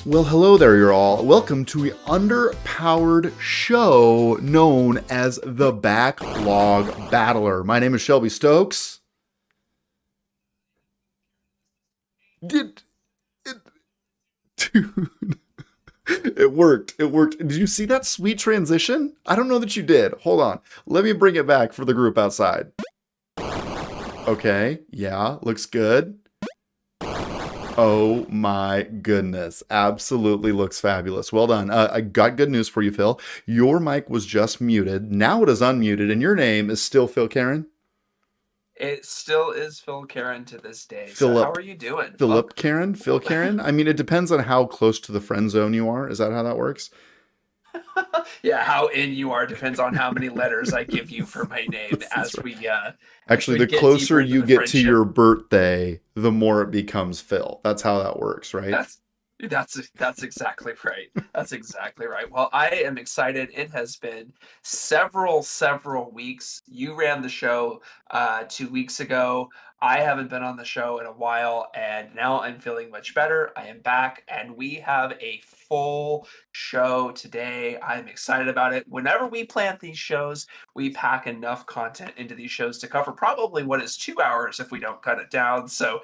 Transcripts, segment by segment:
Well, hello there, you're all. Welcome to the underpowered show known as the Backlog Battler. My name is Shelby Stokes. Did it, dude? It worked. It worked. Did you see that sweet transition? I don't know that you did. Hold on. Let me bring it back for the group outside. Okay. Yeah. Looks good. Oh my goodness. Absolutely looks fabulous. Well done. I got good news for you, Phil. Your mic was just muted. Now it is unmuted, and your name is still Phil Karen? It still is Phil Karen to this day. So how Philip. are you doing? Philip Karen? Phil Karen? I mean, it depends on how close to the friend zone you are. Is that how that works? Yeah, how in you are depends on how many letters I give you for my name That's as right. as Actually, we the get deeper closer into you the get to friendship. your birthday, the more it becomes Phil. That's how that works, right? That's that's exactly right. That's exactly right. Well, I am excited. It has been several weeks. You ran the show 2 weeks ago. I haven't been on the show in a while, and now I'm feeling much better. I am back, and we have a full show today. I'm excited about it. Whenever we plan these shows, we pack enough content into these shows to cover probably what is 2 hours if we don't cut it down. So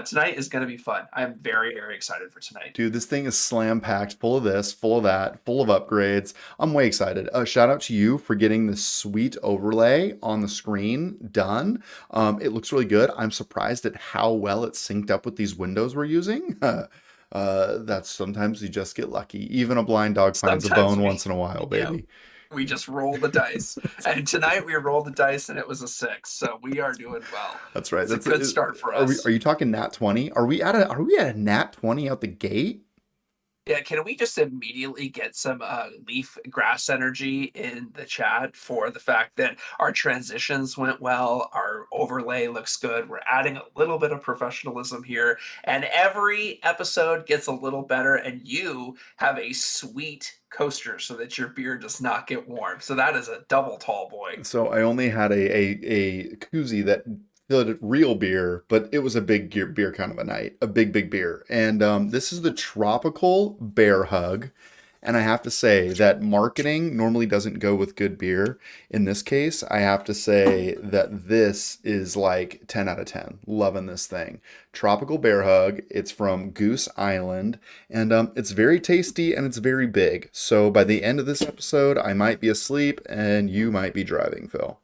tonight is going to be fun. I'm very excited for tonight. Dude, this thing is slam packed, full of this, full of that, full of upgrades. I'm way excited. Shout out to you for getting this sweet overlay on the screen done. It looks really good. I'm surprised at how well it's synced up with these windows we're using. That's sometimes you just get lucky. Even a blind dog finds a Sometimes bone once in a while, yeah, baby. we just roll the dice. And tonight we rolled the dice and it was a 6. So we are doing well. That's right. It's a good start for Are we? Are us. you talking nat 20? Are we at a nat 20 out the gate? Yeah, can we just immediately get some leaf grass energy in the chat for the fact that our transitions went well, our overlay looks good, we're adding a little bit of professionalism here, and every episode gets a little better, and you have a sweet coaster so that your beer does not get warm. So that is a double tall boy. So I only had a koozie that filled real beer, but it was a big beer kind of a night, a big beer. And this is the Tropical Bear Hug. And I have to say that marketing normally doesn't go with good beer. In this case, I have to say that this is like 10 out of 10. Loving this thing. Tropical Bear Hug. It's from Goose Island. And it's very tasty and it's very big. So by the end of this episode, I might be asleep and you might be driving, Phil.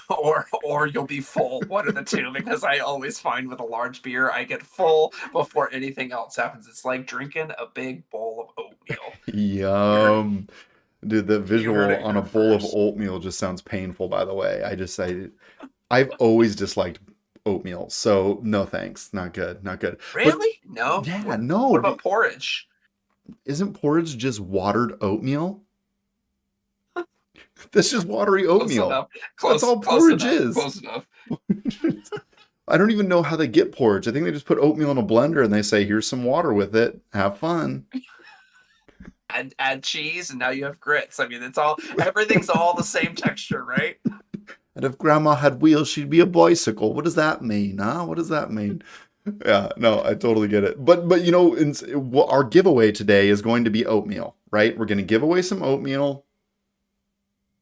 Or you'll be full, one of the two, because I always find with a large beer I get full before anything else happens. It's like drinking a big bowl of oatmeal. You heard it, Yum. Dude, the you heard visual it on a here bowl of first. oatmeal just sounds painful, by the way. I've always disliked oatmeal, so no thanks. Not good, not good. But Really? No. yeah, What no, about porridge? isn't porridge just watered oatmeal? That's just watery Close oatmeal. enough. That's Close all close porridge enough. is. Close enough. I don't even know how they get porridge. I think they just put oatmeal in a blender and they say, here's some water with it. Have fun. Add cheese and now you have grits. I mean, it's all everything's all the same texture, right? And if grandma had wheels, she'd be a bicycle. What does that mean, huh? What does that mean? Yeah, no, I totally get it. But our giveaway today is going to be oatmeal, right? We're going to give away some oatmeal.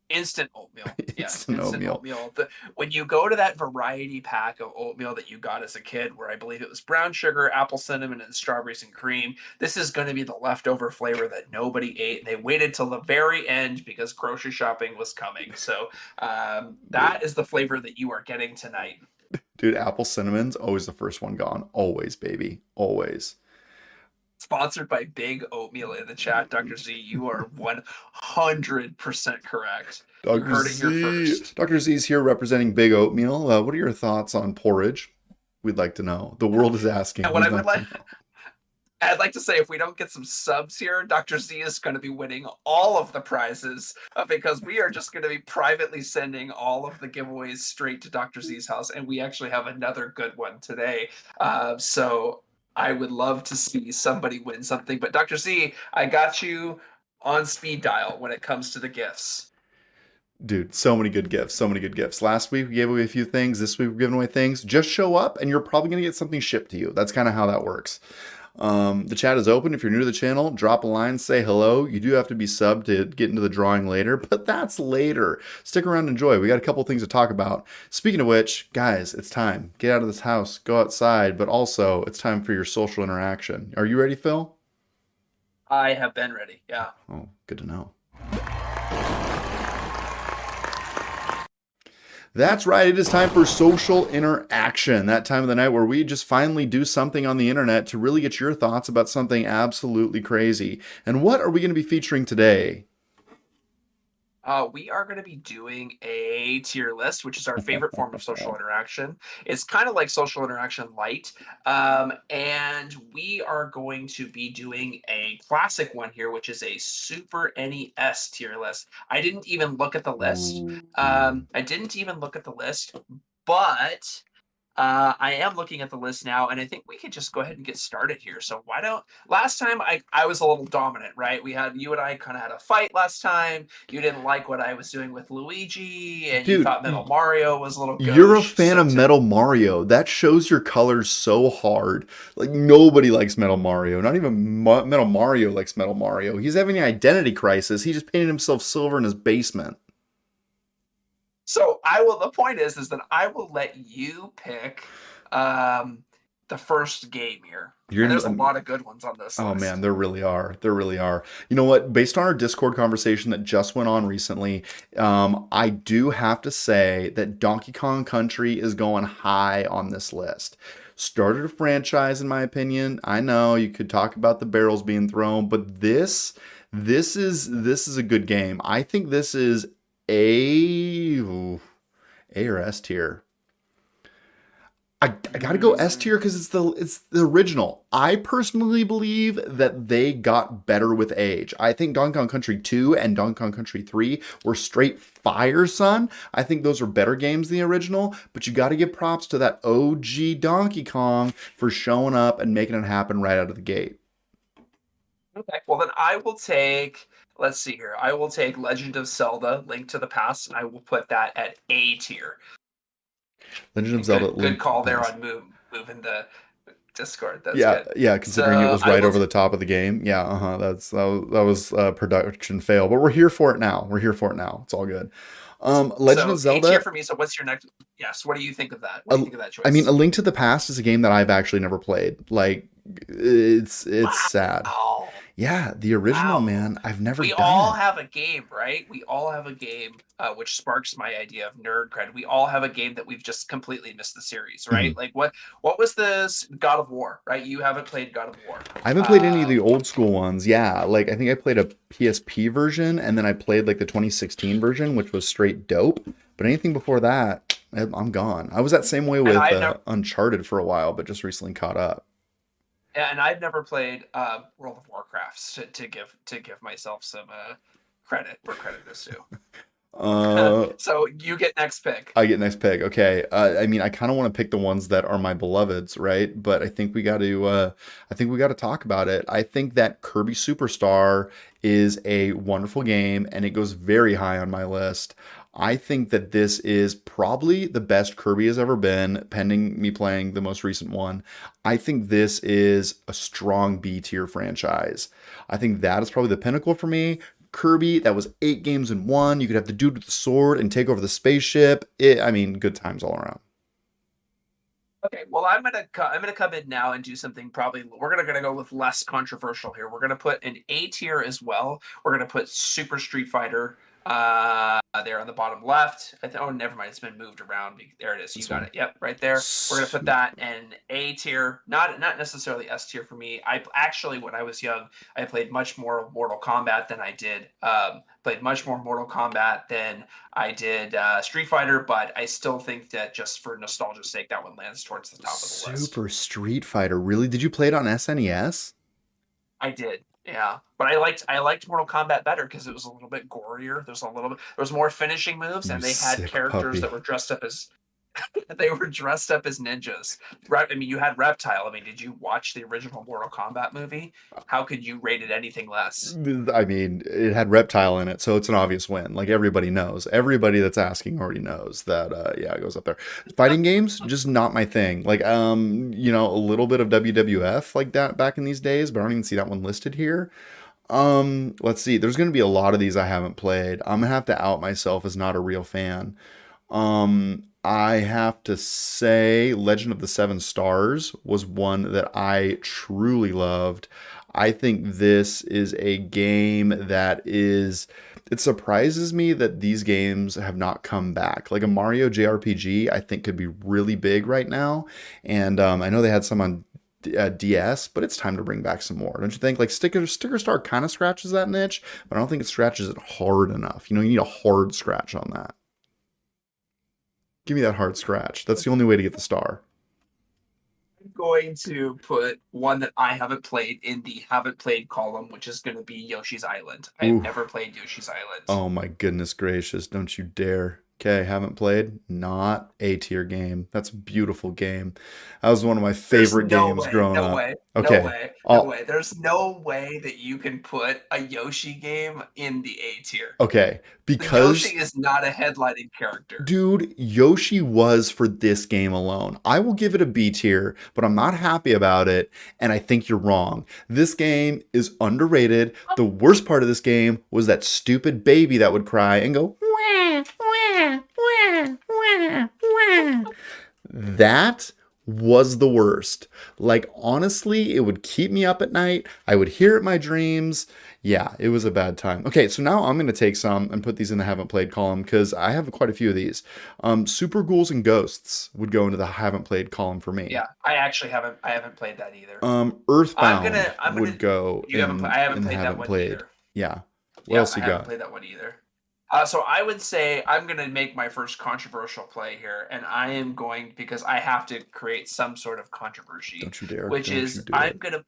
Instant oatmeal. Yes, Instant instant oatmeal. oatmeal. When you go to that variety pack of oatmeal that you got as a kid, where I believe it was brown sugar, apple cinnamon, and strawberries and cream, this is going to be the leftover flavor that nobody ate. They waited till the very end because grocery shopping was coming. So that is the flavor that you are getting tonight. Dude, apple cinnamon's always the first one gone. Always, baby. Always. Sponsored by Big Oatmeal in the chat, Dr. Z. You are 100% correct. You Dr. heard it here Z. first. Dr. Z's here representing Big Oatmeal. What are your thoughts on porridge? We'd like to know. The world is asking. And what We'd I would like to like, know. I'd like to say, if we don't get some subs here, Dr. Z is going to be winning all of the prizes because we are just going to be privately sending all of the giveaways straight to Dr. Z's house, and we actually have another good one today. So I would love to see somebody win something. But Dr. Z, I got you on speed dial when it comes to the gifts. Dude, so many good gifts. So many good gifts. Last week we gave away a few things. This week we're giving away things. Just show up and you're probably going to get something shipped to you. That's kind of how that works. The chat is open. If you're new to the channel, drop a line, say hello. You do have to be subbed to get into the drawing later, but that's later. Stick around and enjoy. We got a couple things to talk about. Speaking of which, guys, it's time. Get out of this house, go outside, but also it's time for your social interaction. Are you ready, Phil? I have been ready. Yeah. Oh, good to know. That's right, it is time for social interaction. That time of the night where we just finally do something on the internet to really get your thoughts about something absolutely crazy. And what are we going to be featuring today? We are going to be doing a tier list, which is our favorite form of social interaction. It's kind of like social interaction light. And we are going to be doing a classic one here, which is a Super NES tier list. I didn't even look at the list. Ooh. I didn't even look at the list, but I am looking at the list now, and I think we could just go ahead and get started here. So why don't last time I was a little dominant, right? You and I kind of had a fight last time. You didn't like what I was doing with Luigi, and you Dude, thought Metal Mario was a little you're a gauche. fan of Metal Mario. That shows your colors so hard. Like, nobody likes Metal Mario. Not even Metal Mario likes Metal Mario. He's having an identity crisis. He just painted himself silver in his basement. So the point is that I will let you pick the first game here. You're And there's a gonna, lot of good ones on this oh list. man, there really are. There really are. You know what? Based on our Discord conversation that just went on recently, I do have to say that Donkey Kong Country is going high on this list. Started a franchise, in my opinion. I know you could talk about the barrels being thrown, but this is a good game. I think this is A or S tier. I gotta go S tier because it's the original. I personally believe that they got better with age. I think Donkey Kong Country 2 and Donkey Kong Country 3 were straight fire, son. I think those are better games than the original, but you gotta give props to that OG Donkey Kong for showing up and making it happen right out of the gate. Okay, well then I will take, let's see here. I will take Legend of Zelda: Link to the Past, and I will put that at A tier. Legend of And Zelda good Link to the call there Past. on moving the Discord. That's Yeah, good. yeah, considering it So was I right will over the top of the game. Yeah, that was a production fail, but we're here for it now. We're here for it now. It's all good. Legend of so A tier Zelda. for me. So what's your next? Yes. What do you think of that? What do A, you think of that I mean, A choice? Link to the Past is a game that I've actually never played. Like, it's sad. Wow. Yeah, the original, Wow. man. I've never We done all it. have a game, right? We all have a game, which sparks my idea of nerd cred. We all have a game that we've just completely missed the series, right? Mhm. Like what was this God of War, right? You haven't played God of War. I haven't played any of the old school ones. Yeah, like I think I played a PSP version, and then I played like the 2016 version, which was straight dope. But anything before that, I'm gone. I was that same way and with I've never Uncharted for a while, but just recently caught up. and I've never played World of Warcraft to give myself some credit where credit is due. Uh, So you get next pick. I get next pick. Okay. I mean, I kind of want to pick the ones that are my beloveds, right? But I think we got to. I think we got to talk about it. I think that Kirby Superstar is a wonderful game, and it goes very high on my list. I think that this is probably the best Kirby has ever been, pending me playing the most recent one. I think this is a strong B tier franchise. I think that is probably the pinnacle for me. Kirby, that was 8 games in one. You could have the dude with the sword and take over the spaceship. I mean, good times all around. Okay, well I'm gonna come in now and do something probably we're gonna go with less controversial here. We're gonna put an A tier as well. We're gonna put Super Street Fighter there on the bottom left. Oh, never mind, it's been moved around. There it is. You This got one. it. Yep, right there. We're gonna put Super. that in A tier, not necessarily S tier for me. I actually, when I was young, I played much more Mortal Kombat than I did. Played much more Mortal Kombat than I did Street Fighter, but I still think that just for nostalgia's sake, that one lands towards the top of the list. Super Street Fighter. Really? Did you play it on SNES? I did, yeah, but I liked Mortal Kombat better because it was a little bit gorier. There was more finishing moves, You and they had sick characters that puppy. were dressed up as. They were dressed up as ninjas. Right? I mean, you had Reptile. I mean, did you watch the original Mortal Kombat movie? How could you rate it anything less? I mean, it had Reptile in it, so it's an obvious win. Like everybody knows. Everybody that's asking already knows that yeah, it goes up there. Fighting games, just not my thing. Like a little bit of WWF like that back in these days, but I don't even see that one listed here. Let's see. There's gonna be a lot of these I haven't played. I'm gonna have to out myself as not a real fan. I have to say Legend of the Seven Stars was one that I truly loved. I think this is a game that is it surprises me that these games have not come back. Like a Mario JRPG, I think could be really big right now. And I know they had some on DS, but it's time to bring back some more. Don't you think? Like Sticker Star kind of scratches that niche, but I don't think it scratches it hard enough. You need a hard scratch on that. Give me that hard scratch. That's the only way to get the star. I'm going to put one that I haven't played in the haven't played column, which is going to be Yoshi's Island. I have Ooh. never played Yoshi's Island. Oh my goodness gracious. Don't you dare. Okay, haven't played. Not A tier game. That's a beautiful game. That was one of my There's favorite no games way, growing no up. way, no Okay. way, no I'll, way. There's no way that you can put a Yoshi game in the A tier. okay. The Yoshi Because is not a headlining character. dude, Yoshi was for this game alone. I will give it a B tier, but I'm not happy about it, and I think you're wrong. This game is underrated. The worst part of this game was that stupid baby that would cry and go, wah, wah, wah, wah, wah. That was the worst. Like, honestly, it would keep me up at night. I would hear it in my dreams. Yeah, it was a bad time. Okay, so now I'm going to take some and put these in the haven't played column because I have quite a few of these. Super Ghouls and Ghosts would go into the haven't played column for me. Yeah, I actually haven't. I haven't played that either. I'm Earthbound gonna. I'm would gonna. go You haven't. I in haven't the played that haven't one played. either. Yeah. What Yeah, else I you haven't got? played that one either. So I would say I'm gonna make my first controversial play here, and I am going because I have to create some sort of controversy, Don't you dare. which Don't you is do I'm it. gonna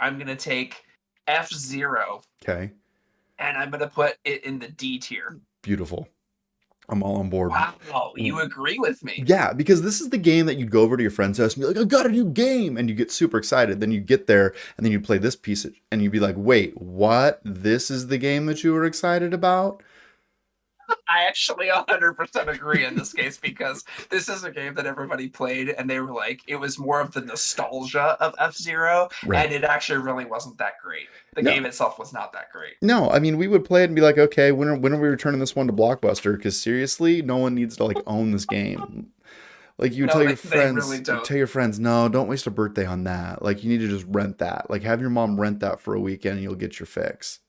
I'm gonna take F-Zero Okay. and I'm gonna put it in the D tier. Beautiful. I'm all on board. Wow, you agree with me? Yeah, because this is the game that you'd go over to your friend's house and be like, I got a new game. And you get super excited. Then you get there and then you play this piece and you'd be like, wait, what? This is the game that you were excited about? I actually 100% agree in this case because this is a game that everybody played and they were like, it was more of the nostalgia of F-Zero, Right. and it actually really wasn't that great. The game No, itself was not that great. no. I mean, we would play it and be like, okay, when are we returning this one to Blockbuster? Because seriously, no one needs to like own this game. Like you No, they really you don't. tell your friends, no, don't waste a birthday on that. Like you need to just rent that. Like have your mom rent that for a weekend and you'll get your fix.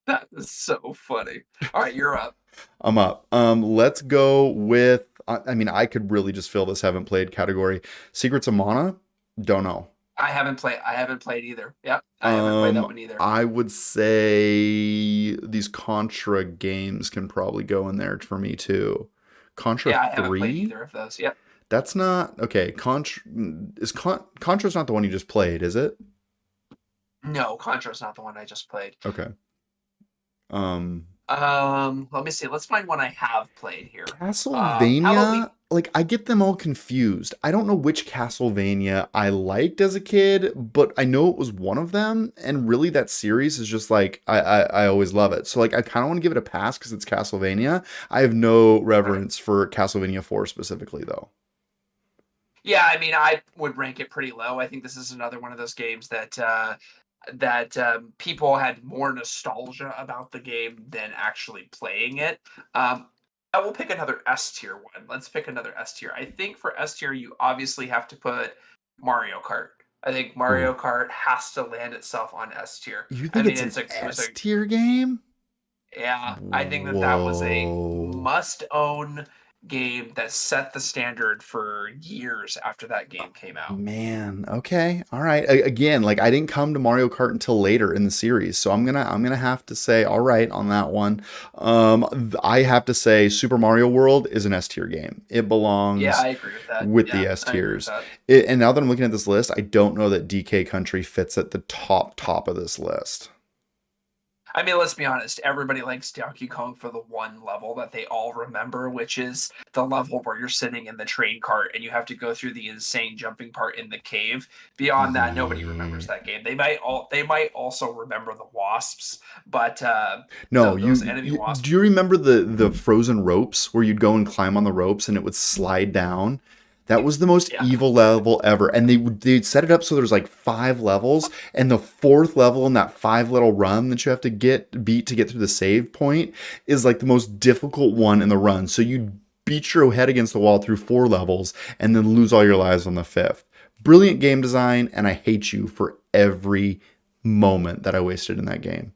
That is so funny. All right, you're up. I'm up. Let's go with. I mean, I could really just fill this haven't played category. Secrets of Mana. Don't know. I haven't played. I haven't played either. Yep, I haven't played that one either. I would say these Contra games can probably go in there for me too. Contra Yeah, I haven't played 3? either of those. Yep. That's not okay. Contra's not the one you just played, is it? No, Contra's not the one I just played. Okay. Um, Let me see. Let's find one I have played here. How about we? Castlevania, like I get them all confused. I don't know which Castlevania I liked as a kid, but I know it was one of them, and really that series is just like I always love it. So like I kind of want to give it a pass because it's Castlevania. I have no Right. reverence for Castlevania 4 specifically though. Yeah, I mean, I would rank it pretty low. I think this is another one of those games that people had more nostalgia about the game than actually playing it. I will pick another S tier one. Let's pick another S tier. I think for S tier, you obviously have to put Mario Kart. I think Ooh. Mario Kart has to land itself on S tier. You I think mean, it's an it was a S tier game? yeah. I think that was a Whoa. must own game that set the standard for years after that game came out. Man, okay. All right. Again, like I didn't come to Mario Kart until later in the series, so I'm gonna have to say all right on that one. I have to say Super Mario World is an S tier game. It Yeah, belongs I agree with that. with the Yeah, S I agree with tiers. that. And now that I'm looking at this list, I don't know that DK Country fits at the top of this list. I mean, let's be honest. Everybody likes Donkey Kong for the one level that they all remember, which is the level where you're sitting in the train cart and you have to go through the insane jumping part in the cave. Beyond that, nobody remembers Yeah. that game. They might also remember the wasps, but No, those enemy do wasps. you remember the frozen ropes where you'd go and climb on the ropes and it would slide down? That was the most Yeah, evil level ever. And they'd set it up so there's like 5 levels, and the fourth level in that 5 little run that you have to beat to get through the save point is like the most difficult one in the run. So you beat your head against the wall through 4 levels and then lose all your lives on the fifth. Brilliant game design, and I hate you for every moment that I wasted in that game.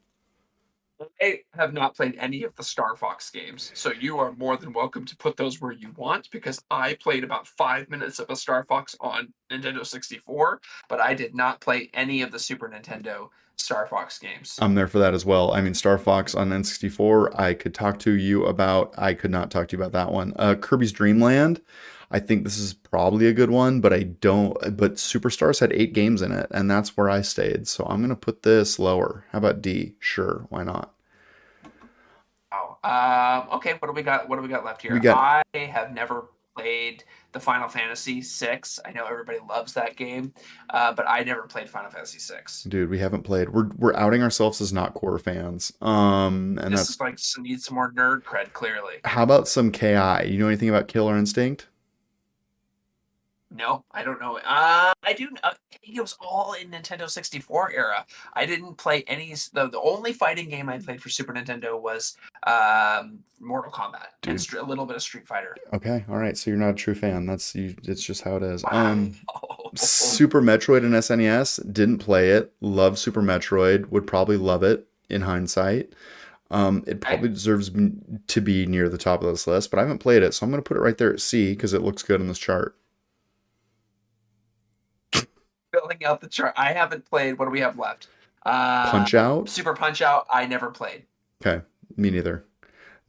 I have not played any of the Star Fox games, so you are more than welcome to put those where you want because I played about 5 minutes of a Star Fox on Nintendo 64, but I did not play any of the Super Nintendo Star Fox games. I'm there for that as well. I mean, Star Fox on N64, I could talk to you about. I could not talk to you about that one. Kirby's Dream Land, I think this is probably a good one, but I don't. But Superstars had 8 games in it, and that's where I stayed. So I'm gonna put this lower. How about D? Sure, why not? Oh, okay. What do we got? What do we got left We here? got, I have never played the Final Fantasy VI. I know everybody loves that game, but I never played Final Fantasy VI. dude. We haven't played. We're outing ourselves as not core fans. And This is that's. like needs some more nerd cred, clearly. How about some KI? You know anything about Killer Instinct? No, I don't know. I do. I think it was all in Nintendo 64 era. I didn't play any. The only fighting game I played for Super Nintendo was Mortal Kombat and Dude, a little bit of Street Fighter. okay, all right. So you're not a true fan. That's you. It's just how it is. Wow. Super Metroid and SNES, didn't play it. Love Super Metroid. Would probably love it in hindsight. It I probably deserves to be near the top of this list, but I haven't played it, so I'm gonna put it right there at C because it looks good on this chart. filling out the chart. I haven't played. What do we have left? Uh, Punch Out. Super Punch Out. I never played. Okay, me neither.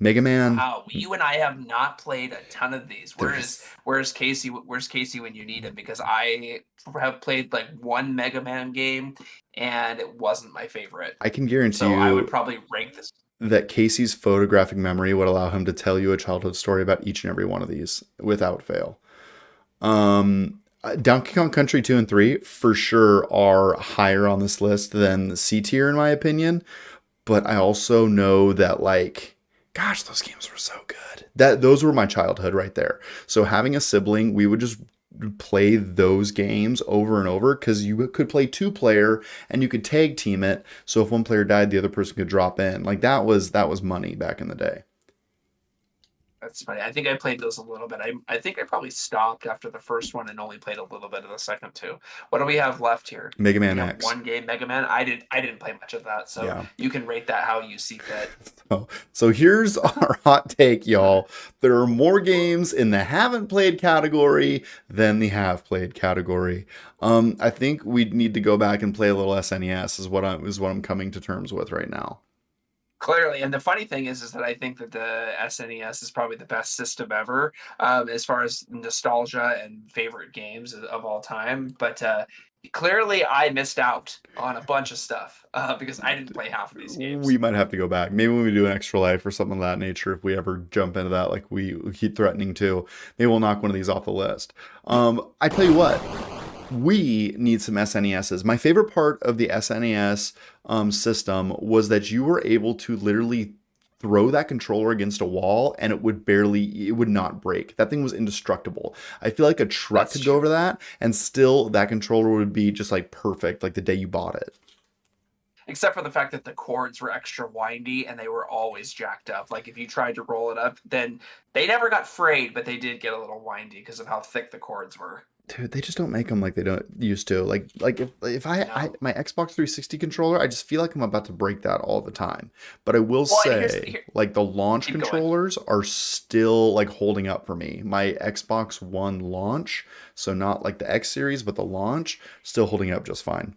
Mega Man. Wow, you and I have not played a ton of these. There's. Where's Casey? Where's Casey when you need him? Because I have played like one Mega Man game, and it wasn't my favorite. I can guarantee So I would you probably rank this. that Casey's photographic memory would allow him to tell you a childhood story about each and every one of these without fail. Donkey Kong Country 2 and 3 for sure are higher on this list than C tier in my opinion, but I also know that like gosh, those games were so good. That those were my childhood right there. So having a sibling, we would just play those games over and over because you could play 2 player and you could tag team it. So if one player died, the other person could drop in. Like that was money back in the day. That's funny. I think I played those a little bit. I think I probably stopped after the first one and only played a little bit of the second two. What do we have left here? Mega We Man have X. one game, Mega Man. I didn't play much of that, so Yeah. you can rate that how you see fit. So here's our hot take, y'all. There are more games in the haven't played category than the have played category. I think we need to go back and play a little SNES is what I'm coming to terms with right now. Clearly, and the funny thing is that I think that the SNES is probably the best system ever, as far as nostalgia and favorite games of all time. But clearly, I missed out on a bunch of stuff because I didn't play half of these games. We might have to go back. Maybe when we do an extra life or something of that nature, if we ever jump into that, like we keep threatening to, maybe we'll knock one of these off the list. I tell you what, we need some SNESs. My favorite part of the SNES system was that you were able to literally throw that controller against a wall and it would not break. That thing was indestructible. I feel like a truck That's could go true. over that and still that controller would be just like perfect, like the day you bought it. Except for the fact that the cords were extra windy and they were always jacked up. Like if you tried to roll it up, then they never got frayed, but they did get a little windy because of how thick the cords were. Dude, they just don't make them like they don't used to. Like if I No. my Xbox 360 controller, I just feel like I'm about to break that all the time. But I will Well, and say, like the launch keep going. controllers are still like holding up for me. My Xbox One launch, so not like the X series, but the launch, still holding up just fine.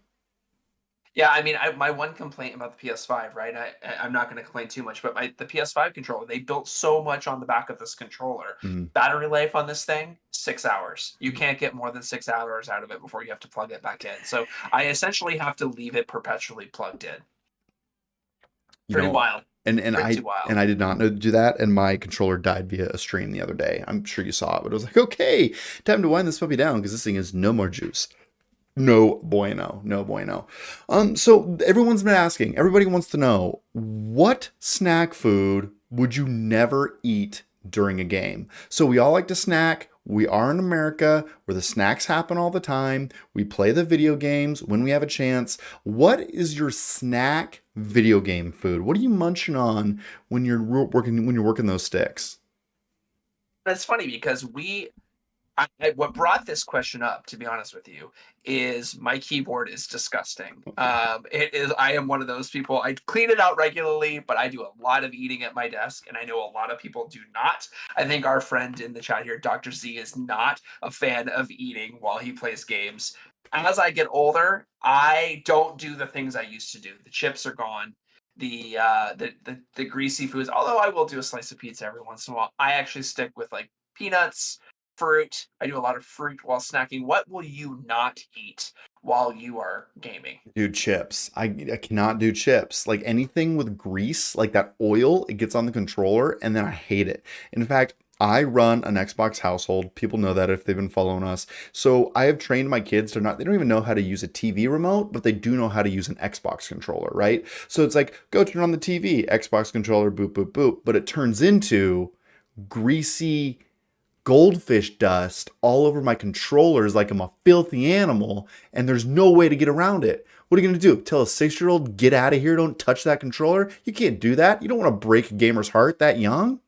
Yeah, I mean, my one complaint about the PS5, right? I'm not going to complain too much, but the PS5 controller, they built so much on the back of this controller. Mm. Battery life on this thing, 6 hours. You can't get more than 6 hours out of it before you have to plug it back in. So I essentially have to leave it perpetually plugged in. You Pretty know, wild. and Pretty I wild. and I did not know to do that, and my controller died via a stream the other day. I'm sure you saw it, but I was like, okay, time to wind this puppy down because this thing is no more juice. No bueno, no bueno. So everyone's been asking, everybody wants to know, what snack food would you never eat during a game? So we all like to snack. We are in America where the snacks happen all the time. We play the video games when we have a chance. What is your snack video game food? What are you munching on when you're working those sticks? That's funny because what brought this question up, to be honest with you, is my keyboard is disgusting. It is. I am one of those people. I clean it out regularly, but I do a lot of eating at my desk, and I know a lot of people do not. I think our friend in the chat here, Dr. Z, is not a fan of eating while he plays games. As I get older, I don't do the things I used to do. The chips are gone. The greasy foods. Although I will do a slice of pizza every once in a while, I actually stick with like peanuts, fruit. I do a lot of fruit while snacking. What will you not eat while you are gaming? Dude, chips. I cannot do chips. Like anything with grease, like that oil, it gets on the controller and then I hate it. In fact, I run an Xbox household. People know that if they've been following us. So I have trained my kids to not, they don't even know how to use a TV remote, but they do know how to use an Xbox controller, right? So it's like, go turn on the TV, Xbox controller, boop, boop, boop. But it turns into greasy goldfish dust all over my controllers like I'm a filthy animal, and there's no way to get around it. What are you going to do? Tell a 6-year-old, get out of here, don't touch that controller? You can't do that. You don't want to break a gamer's heart that young.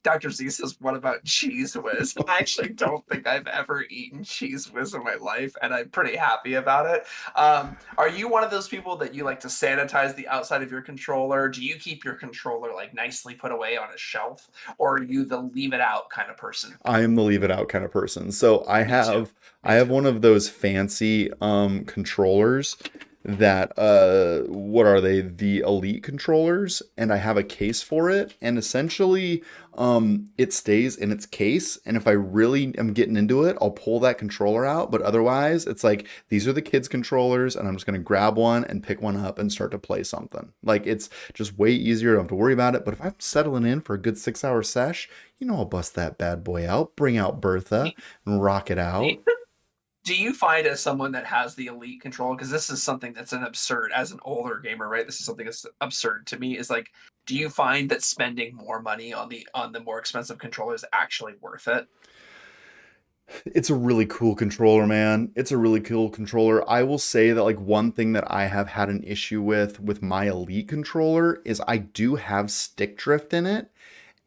Dr. Z says, what about Cheese Whiz? I actually don't think I've ever eaten Cheese Whiz in my life, and I'm pretty happy about it. Are you one of those people that you like to sanitize the outside of your controller? Do you keep your controller like nicely put away on a shelf, or are you the leave it out kind of person? I am the leave it out kind of person. So I Me too. have I Me have too. one of those fancy controllers that what are they? The Elite controllers, and I have a case for it, and essentially it stays in its case, and if I really am getting into it, I'll pull that controller out, but otherwise it's like these are the kids controllers and I'm just going to grab one and pick one up and start to play something. Like it's just way easier, I don't have to worry about it, but if I'm settling in for a good 6-hour sesh, I'll bust that bad boy out, bring out Bertha, and rock it out. Do you find as someone that has the elite control, because this is something that's an absurd as an older gamer, right? This is something that's absurd to me. Is like, do you find that spending more money on the more expensive controller is actually worth it? It's a really cool controller, man. It's a really cool controller. I will say that like one thing that I have had an issue with my Elite controller is I do have stick drift in it.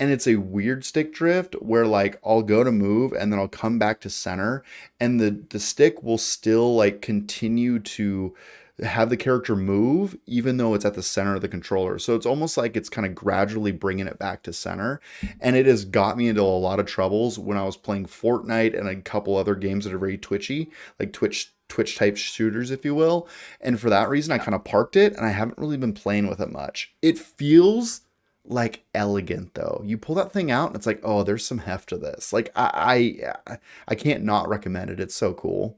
And it's a weird stick drift where like I'll go to move and then I'll come back to center and the stick will still like continue to have the character move even though it's at the center of the controller. So it's almost like it's kind of gradually bringing it back to center. And it has got me into a lot of troubles when I was playing Fortnite and a couple other games that are very twitchy, like Twitch type shooters, if you will. And for that reason, I kind of parked it and I haven't really been playing with it much. It feels like elegant though. You pull that thing out and it's like, oh, there's some heft to this. Like I can't not recommend it. It's so cool.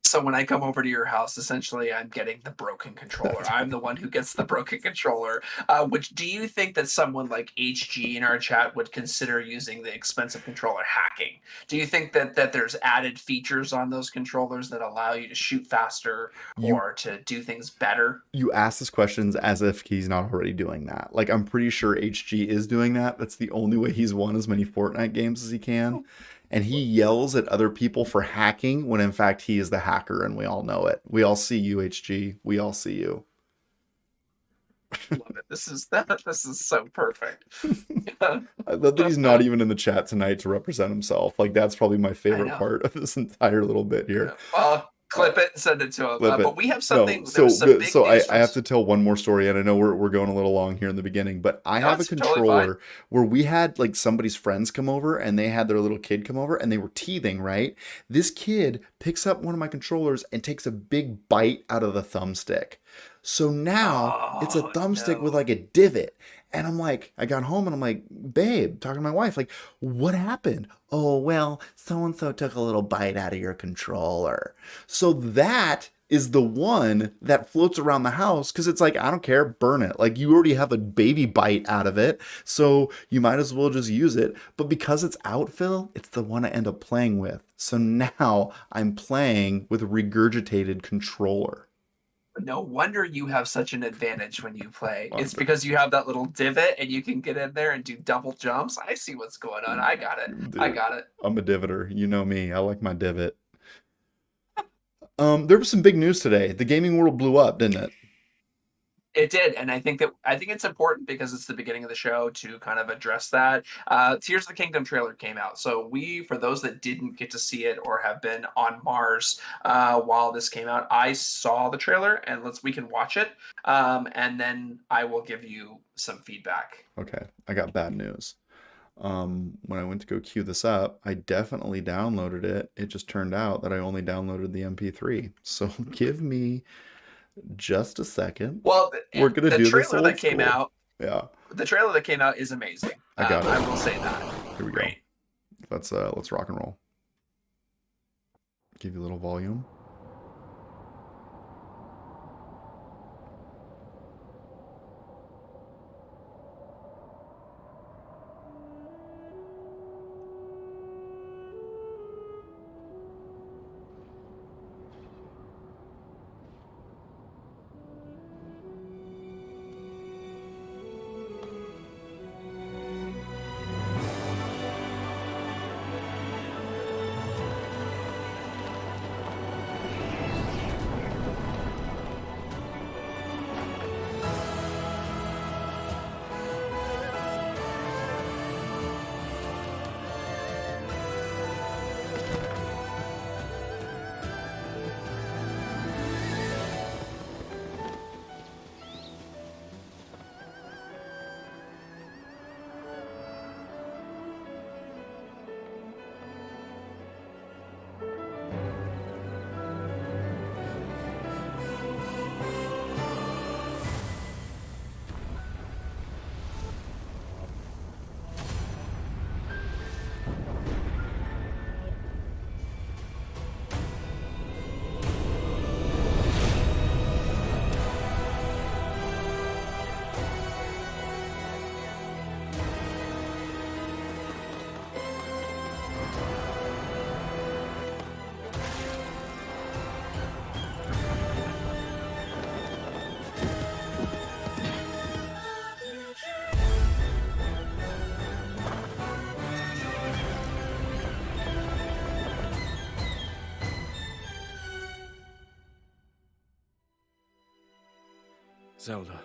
So when I come over to your house, essentially, I'm getting the broken controller. I'm the one who gets the broken controller. Which do you think that someone like HG in our chat would consider using the expensive controller hacking? Do you think that there's added features on those controllers that allow you to shoot faster You or to do things better? you ask this questions as if he's not already doing that. Like I'm pretty sure HG is doing that. That's the only way he's won as many Fortnite games as he can. And he yells at other people for hacking when in fact he is the hacker and we all know it. We all see you, HG. We all see you. Love it. This is so perfect. I love that he's not even in the chat tonight to represent himself. Like that's probably my I favorite know. part of this entire little bit Yeah. here. Clip it and send it to him. Flip it. But we have No, something. There so was some good. big So I, news I from. have to tell one more story, and I know we're going a little long here in the beginning, but I No, have a it's totally fine. controller where we had like somebody's friends come over and they had their little kid come over and they were teething, right? This kid picks up one of my controllers and takes a big bite out of the thumbstick. So now it's a Oh thumbstick with no. like a divot. And I'm like, I got home and I'm like, babe, talking to my wife, like, what happened? Oh, well, so and so took a little bite out of your controller. So that is the one that floats around the house because it's like, I don't care, burn it. Like, you already have a baby bite out of it, so you might as well just use it. But because it's outfill, it's the one I end up playing with. So now I'm playing with a regurgitated controller. No wonder you have such an advantage when you play. Uh, It's because you have that little divot and you can get in there and do double jumps. I see what's going on. I got it. I Dude, got it. I'm a divoter. You know me. I like my divot. There was some big news today. The gaming world blew up, didn't it? It did, and I think it's important because it's the beginning of the show to kind of address that. Tears of the Kingdom trailer came out, so for those that didn't get to see it or have been on Mars while this came out, I saw the trailer, and we can watch it, and then I will give you some feedback. Okay, I got bad news. When I went to go queue this up, I definitely downloaded it. It just turned out that I only downloaded the MP3. So give me just a second. Well, We're gonna the do this trailer that old came school. out, Yeah, the trailer that came out is amazing. I got I it. will say that. Here we go. Great. Let's rock and roll. Give you a little volume. Zelda,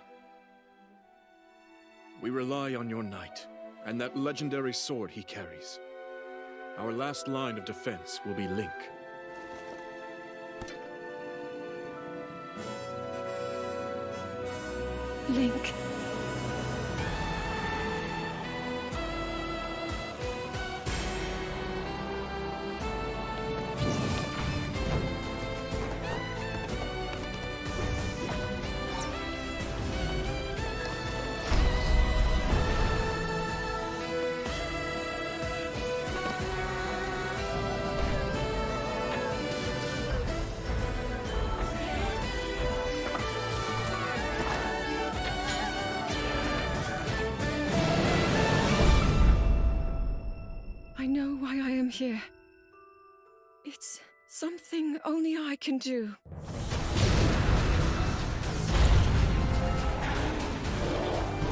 we rely on your knight, and that legendary sword he carries. Our last line of defense will be Link. Link. I know why I am here. It's something only I can do.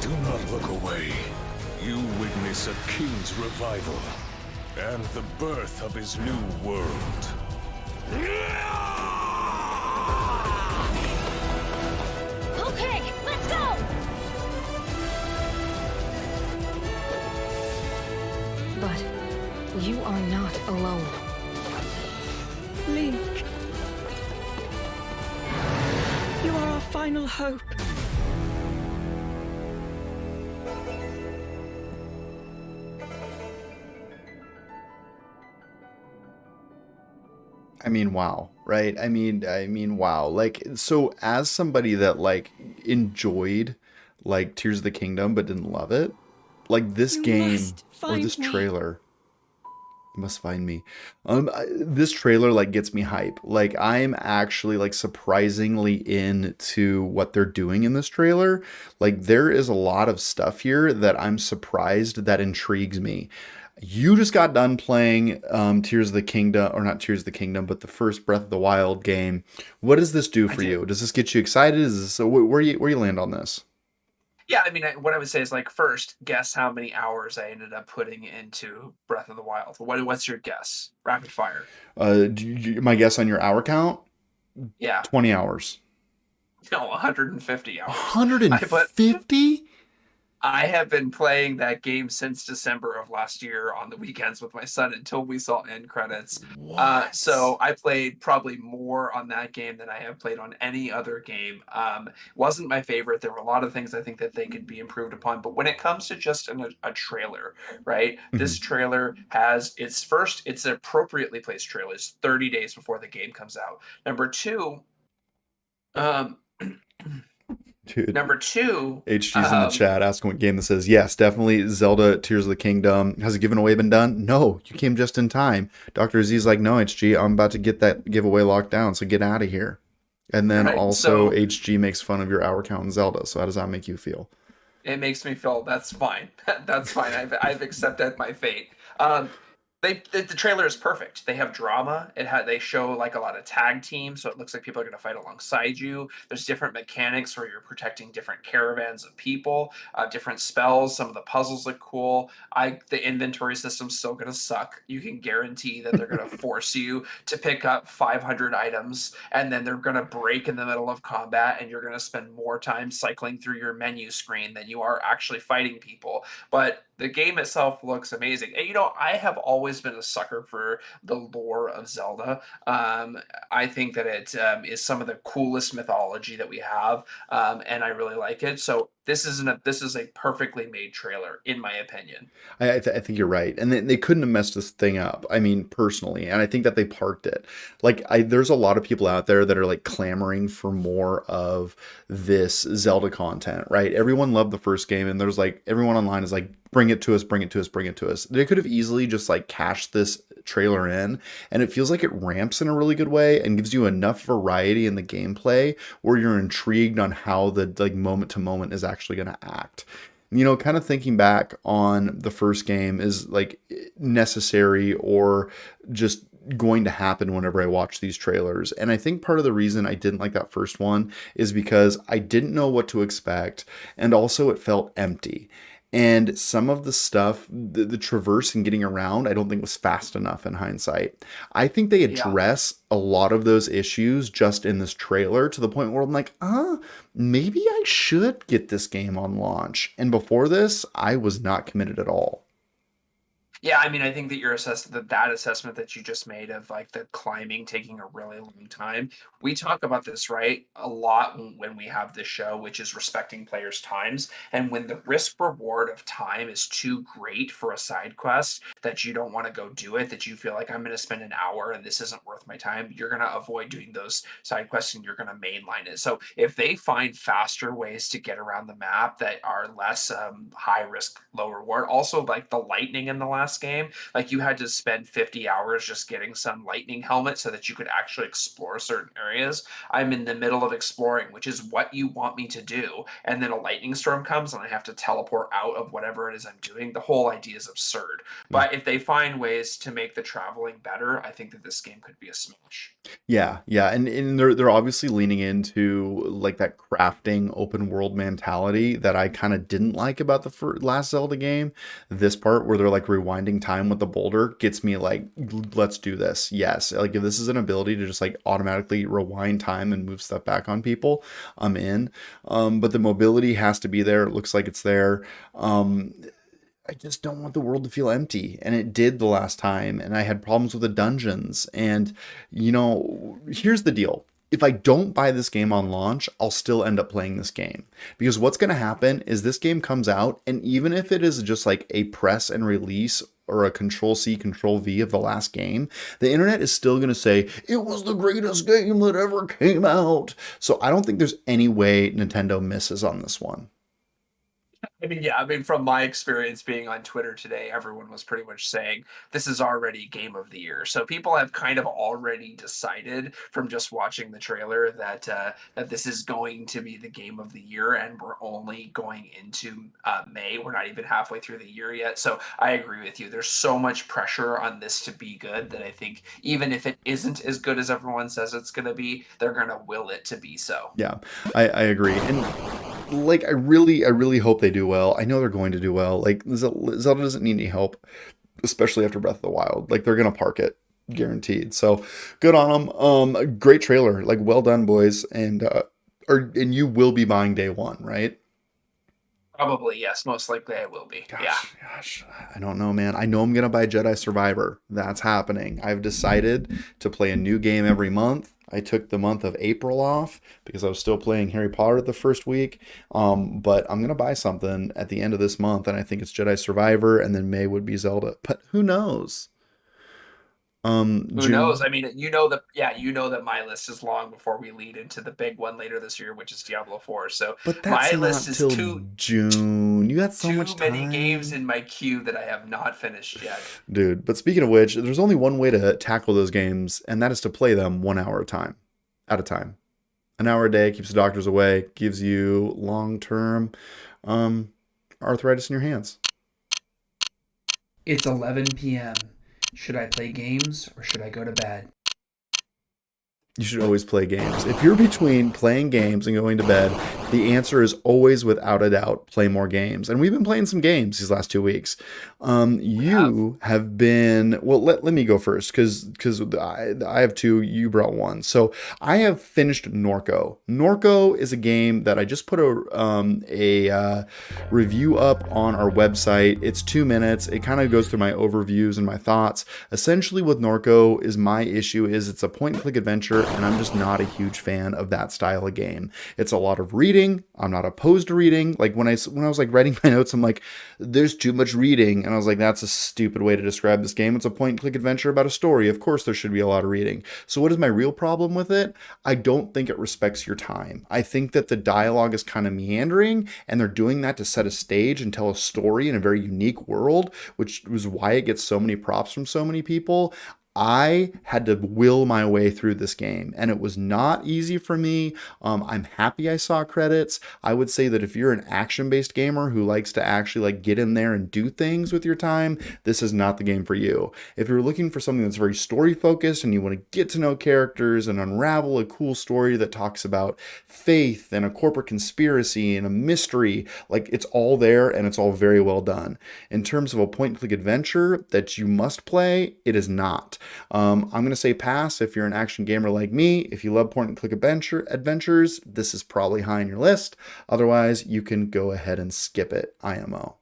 Do not look away. You witness a king's revival and the birth of his new world. Okay, let's go! But you are not alone. Link. You are our final hope. I mean, wow, right? I mean, wow. Like, so as somebody that like enjoyed like Tears of the Kingdom but didn't love it, like this You game must or find this me. trailer You must find me. This trailer like gets me hype. Like I'm actually like surprisingly into what they're doing in this trailer. Like there is a lot of stuff here that I'm surprised that intrigues me. You just got done playing Tears of the Kingdom, or not Tears of the Kingdom, but the first Breath of the Wild game. What does this do I for did. you? Does this get you excited? Is this where you land on this? Yeah, I mean, what I would say is like first, guess how many hours I ended up putting into Breath of the Wild. What's your guess? Rapid fire. My guess on your hour count, Yeah, 20 hours. no, 150 hours. I put 150? I have been playing that game since December of last year on the weekends with my son until we saw end credits. So What? I played probably more on that game than I have played on any other game. Wasn't my favorite. There were a lot of things I think that they could be improved upon. But when it comes to just a trailer, right? This Mhm. trailer has it's an appropriately placed trailer. It's 30 days before the game comes out. Number two, um, Dude, number two, HG's in the um, chat asking what game this is. Yes, definitely Zelda Tears of the Kingdom. Has a giveaway been done? No, you came just in time. Dr. Z's like, no, HG, I'm about to get that giveaway locked down, so get out of here. And then right? also So HG makes fun of your hour count in Zelda. So how does that make you feel? it makes me feel that's fine. That's fine. I've accepted my fate. Um, the trailer is perfect. They have drama. They show like a lot of tag teams, so it looks like people are going to fight alongside you. There's different mechanics where you're protecting different caravans of people, different spells. Some of the puzzles look cool. The inventory system's still going to suck. You can guarantee that they're going to force you to pick up 500 items, and then they're going to break in the middle of combat, and you're going to spend more time cycling through your menu screen than you are actually fighting people. But the game itself looks amazing. And I have always been a sucker for the lore of Zelda. I think that it is some of the coolest mythology that we have, and I really like it. So this is a perfectly made trailer, in my opinion. I think you're right, and they couldn't have messed this thing up. I mean, personally, and I think that they parked it. Like, there's a lot of people out there that are like clamoring for more of this Zelda content, right? Everyone loved the first game, and there's like everyone online is like, bring it to us, bring it to us, bring it to us. They could have easily just like cashed this trailer in, and it feels like it ramps in a really good way and gives you enough variety in the gameplay where you're intrigued on how the like moment to moment is actually going to act. Kind of thinking back on the first game is like necessary or just going to happen whenever I watch these trailers. And I think part of the reason I didn't like that first one is because I didn't know what to expect, and also it felt empty. And some of the stuff, the traverse and getting around, I don't think was fast enough in hindsight. I think they Yeah. address a lot of those issues just in this trailer to the point where I'm like, maybe I should get this game on launch. And before this, I was not committed at all. Yeah, I mean, I think that that assessment that you just made of like the climbing taking a really long time. We talk about this, right, a lot when we have this show, which is respecting players' times. And when the risk reward of time is too great for a side quest that you don't want to go do it, that you feel like I'm going to spend an hour and this isn't worth my time, you're going to avoid doing those side quests and you're going to mainline it. So if they find faster ways to get around the map that are less high risk, low reward, also like the lightning in the last game, like you had to spend 50 hours just getting some lightning helmet so that you could actually explore certain areas. I'm in the middle of exploring, which is what you want me to do, and then a lightning storm comes and I have to teleport out of whatever it is I'm doing. The whole idea is absurd. But if they find ways to make the traveling better, I think that this game could be a smash. Yeah, yeah, and they're obviously leaning into like that crafting open world mentality that I kind of didn't like about the last Zelda game. This part where they're like rewinding time with the boulder gets me like, let's do this. Yes, like if this is an ability to just like automatically rewind time and move stuff back on people, I'm in. But the mobility has to be there. It looks like it's there. I just don't want the world to feel empty. And it did the last time. And I had problems with the dungeons. And, here's the deal. If I don't buy this game on launch, I'll still end up playing this game. Because what's going to happen is this game comes out, and even if it is just like a press and release or a Control C, Control V of the last game, the internet is still going to say, it was the greatest game that ever came out. So I don't think there's any way Nintendo misses on this one. I mean, yeah, I mean, from my experience being on Twitter today, everyone was pretty much saying this is already game of the year. So people have kind of already decided from just watching the trailer that that this is going to be the game of the year, and we're only going into May. We're not even halfway through the year yet. So I agree with you. There's so much pressure on this to be good that I think even if it isn't as good as everyone says it's going to be, they're going to will it to be so. Yeah, I agree. And like I really hope they do well. I know they're going to do well. Like Zelda doesn't need any help, especially after Breath of the Wild. Like they're gonna park it, guaranteed. So good on them. Great trailer. Like well done, boys. And you will be buying day one, right? Probably, yes. Most likely I will be. Yeah. Gosh, I don't know, man. I know I'm gonna buy Jedi Survivor. That's happening. I've decided to play a new game every month. I took the month of April off because I was still playing Harry Potter the first week. But I'm gonna buy something at the end of this month, and I think it's Jedi Survivor, and then May would be Zelda. But who knows? Who knows? June. I mean, you know that, yeah, you know that my list is long before we lead into the big one later this year, which is Diablo 4. So But that's my list not is till June. You got so too much many games time. in my queue that I have not finished yet. Dude, but speaking of which, there's only one way to tackle those games, and that is to play them 1 hour at a time. At a time. An hour a day keeps the doctors away, gives you long-term arthritis in your hands. It's 11 p.m. Should I play games or should I go to bed? You should always play games. If you're between playing games and going to bed, the answer is always, without a doubt, play more games. And we've been playing some games these last 2 weeks. You have been, well, let me go first because I have two, you brought one. So I have finished Norco. Norco is a game that I just put a review up on our website. It's 2 minutes. It kind of goes through my overviews and my thoughts. Essentially, with Norco is my issue is it's a point and click adventure, and I'm just not a huge fan of that style of game. It's a lot of reading. I'm not opposed to reading. Like when I was like writing my notes, I'm like, there's too much reading, and I was like, that's a stupid way to describe this game. It's a point and click adventure about a story. Of course, there should be a lot of reading. So what is my real problem with it? I don't think it respects your time. I think that the dialogue is kind of meandering, and they're doing that to set a stage and tell a story in a very unique world, which was why it gets so many props from so many people. I had to will my way through this game, and it was not easy for me. I'm happy I saw credits. I would say that if you're an action-based gamer who likes to actually like get in there and do things with your time, this is not the game for you. If you're looking for something that's very story-focused and you want to get to know characters and unravel a cool story that talks about faith and a corporate conspiracy and a mystery, like it's all there and it's all very well done. In terms of a point-and-click adventure that you must play, it is not. I'm going to say pass if you're an action gamer like me. If you love point and click adventures, this is probably high on your list. Otherwise, you can go ahead and skip it. IMO.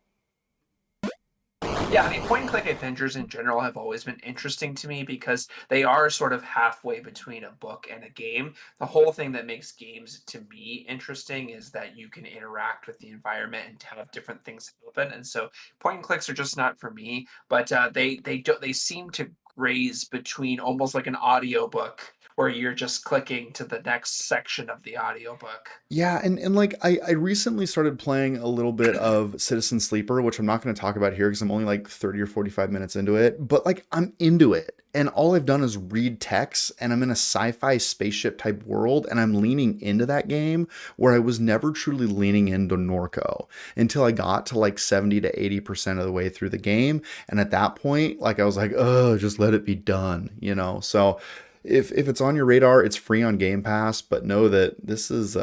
Yeah, I mean, point and click adventures in general have always been interesting to me because they are sort of halfway between a book and a game. The whole thing that makes games to me interesting is that you can interact with the environment and have different things happen. And so point and clicks are just not for me, but they seem to graze between almost like an audiobook where you're just clicking to the next section of the audiobook. Yeah, and like I recently started playing a little bit of Citizen Sleeper, which I'm not going to talk about here because I'm only like 30 or 45 minutes into it, but like I'm into it. And all I've done is read text, and I'm in a sci-fi spaceship type world, and I'm leaning into that game where I was never truly leaning into Norco until I got to like 70 to 80% of the way through the game. And at that point, like I was like, oh, just let it be done, you know? So if it's on your radar, it's free on Game Pass, but know that this is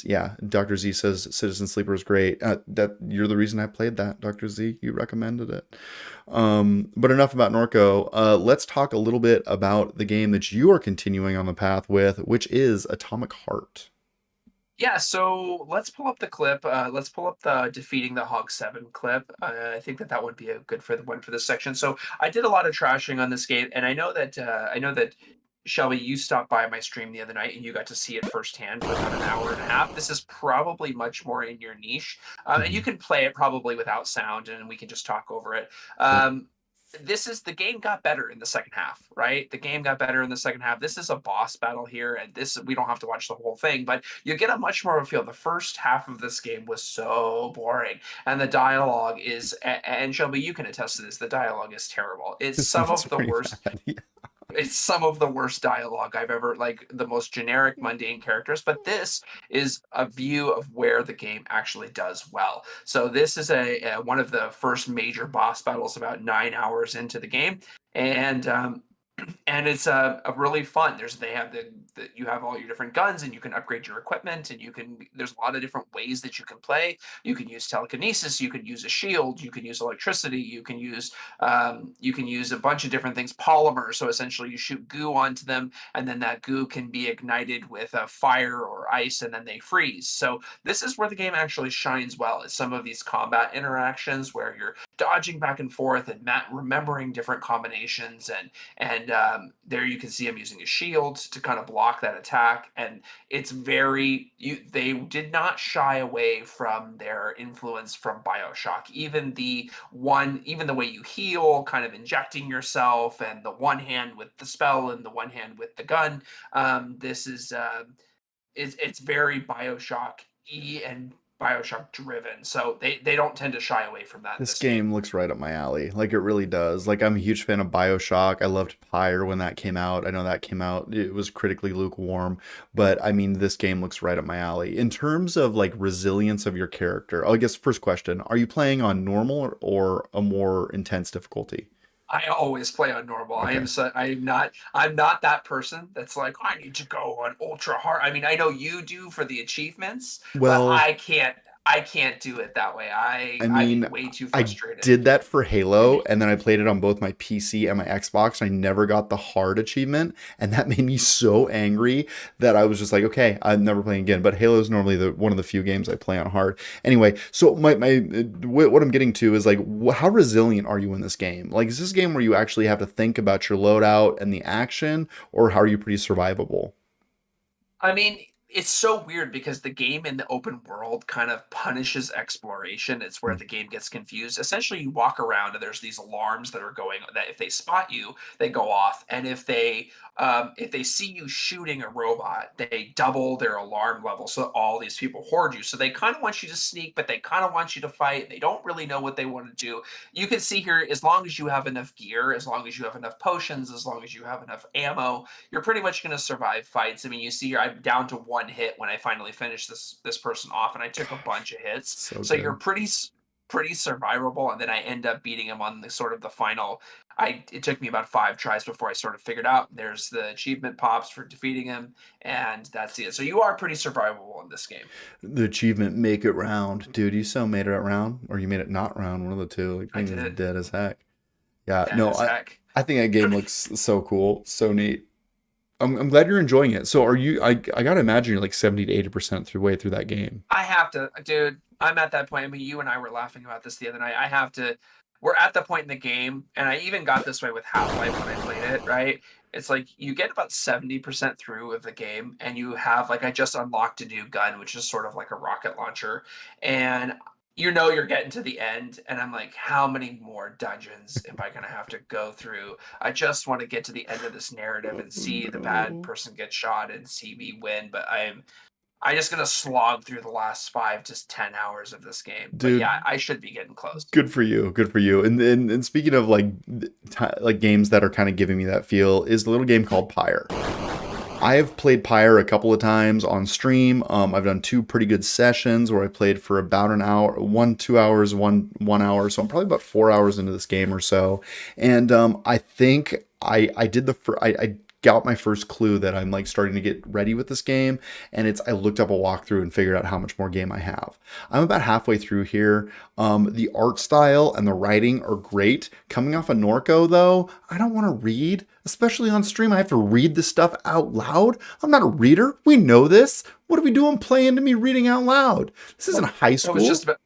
yeah, Dr. Z says Citizen Sleeper is great. That you're the reason I played that, Dr. Z. You recommended it. But enough about Norco. Let's talk a little bit about the game that you are continuing on the path with, which is Atomic Heart. Yeah, so let's pull up the clip. Let's pull up the defeating the Hog 7 clip. I think that would be a good for the one for this section. So I did a lot of trashing on this game, and I know that Shelby, you stopped by my stream the other night and you got to see it firsthand for about an hour and a half. This is probably much more in your niche, and you can play it probably without sound, and we can just talk over it. the game got better in the second half, right? The game got better in the second half. This is a boss battle here, and this we don't have to watch the whole thing, but you get a much more of a feel. The first half of this game was so boring, and the dialogue is, and Shelby, you can attest to this. The dialogue is terrible. It's some It's of the pretty worst. bad. Yeah. It's some of the worst dialogue I've ever, like the most generic, mundane characters. But this is a view of where the game actually does well. So this is a one of the first major boss battles about 9 hours into the game, and and it's a really fun. They have you have all your different guns, and you can upgrade your equipment, and there's a lot of different ways that you can play. You can use telekinesis, you can use a shield, you can use electricity, you can use a bunch of different things, polymer. So essentially, you shoot goo onto them, and then that goo can be ignited with a fire or ice, and then they freeze. So this is where the game actually shines well. Is some of these combat interactions where you're dodging back and forth and remembering different combinations, and there you can see him using a shield to kind of block that attack. And it's they did not shy away from their influence from BioShock. Even the way you heal, kind of injecting yourself, and the one hand with the spell and the one hand with the gun. This it's very BioShock-y and BioShock driven. So they don't tend to shy away from that in This this game. game looks right up my alley. Like, it really does. Like, I'm a huge fan of BioShock. I loved Pyre when that came out. I know that came out. It was critically lukewarm, but I mean, this game looks right up my alley. In terms of like resilience of your character, I guess first question, are you playing on normal or a more intense difficulty? I always play on normal. Okay. I'm not that person that's like, I need to go on ultra hard. I mean, I know you do for the achievements, but Well, I can't do it that way. I I'd be mean, way too I frustrated. did that for Halo, and then I played it on both my PC and my Xbox, and I never got the hard achievement, and that made me so angry that I was just like, okay, I'm never playing again. But Halo is normally one of the few games I play on hard. Anyway, so what I'm getting to is like, how resilient are you in this game? Like, is this a game where you actually have to think about your loadout and the action, or how are you pretty survivable? I mean, it's so weird because the game in the open world kind of punishes exploration. It's where Hmm. the game gets confused. Essentially, you walk around and there's these alarms that are going, that if they spot you, they go off. And if they see you shooting a robot, they double their alarm level. So all these people hoard you. So they kind of want you to sneak, but they kind of want you to fight. They don't really know what they want to do. You can see here, as long as you have enough gear, as long as you have enough potions, as long as you have enough ammo, you're pretty much going to survive fights. I mean, you see here, I'm down to one hit when I finally finished this person off, and I took a bunch of hits. So So you're good. pretty survivable, and then I end up beating him on the sort of the final. It took me about 5 tries before I sort of figured out there's the achievement pops for defeating him, and that's it. So you are pretty survivable in this game. The achievement, make it round. Dude, you so made it round, or you made it not round, one of the two. Like, I thing is did. dead as heck. Yeah, Dead no, as heck. I think that game looks so cool, so neat. I'm glad you're enjoying it. So are you, I gotta imagine you're like 70 to 80% through way through that game. I have to, dude. I'm at that point. I mean, you and I were laughing about this the other night. I have to. We're at the point in the game, and I even got this way with Half-Life when I played it. Right? It's like you get about 70% through of the game, and you have, like, I just unlocked a new gun, which is sort of like a rocket launcher, and you're getting to the end, and I'm like, how many more dungeons am I gonna have to go through? I just want to get to the end of this narrative Oh and see the bad no. person get shot and see me win. But I just gonna slog through the last 5 to 10 hours of this game. But Dude, yeah, I should be getting close. good for you. Good for you. And speaking of like like games that are kind of giving me that feel is the little game called Pyre. I have played Pyre a couple of times on stream. I've done two pretty good sessions where I played for about an hour, 2 hours, 1 hour. So I'm probably about 4 hours into this game or so. And I think I did I got my first clue that I'm like starting to get ready with this game. And I looked up a walkthrough and figured out how much more game I have. I'm about halfway through here. The art style and the writing are great. Coming off a Norco though, I don't want to read, especially on stream. I have to read this stuff out loud. I'm not a reader. We know this. What are we doing playing to me reading out loud? This isn't high I was school. just about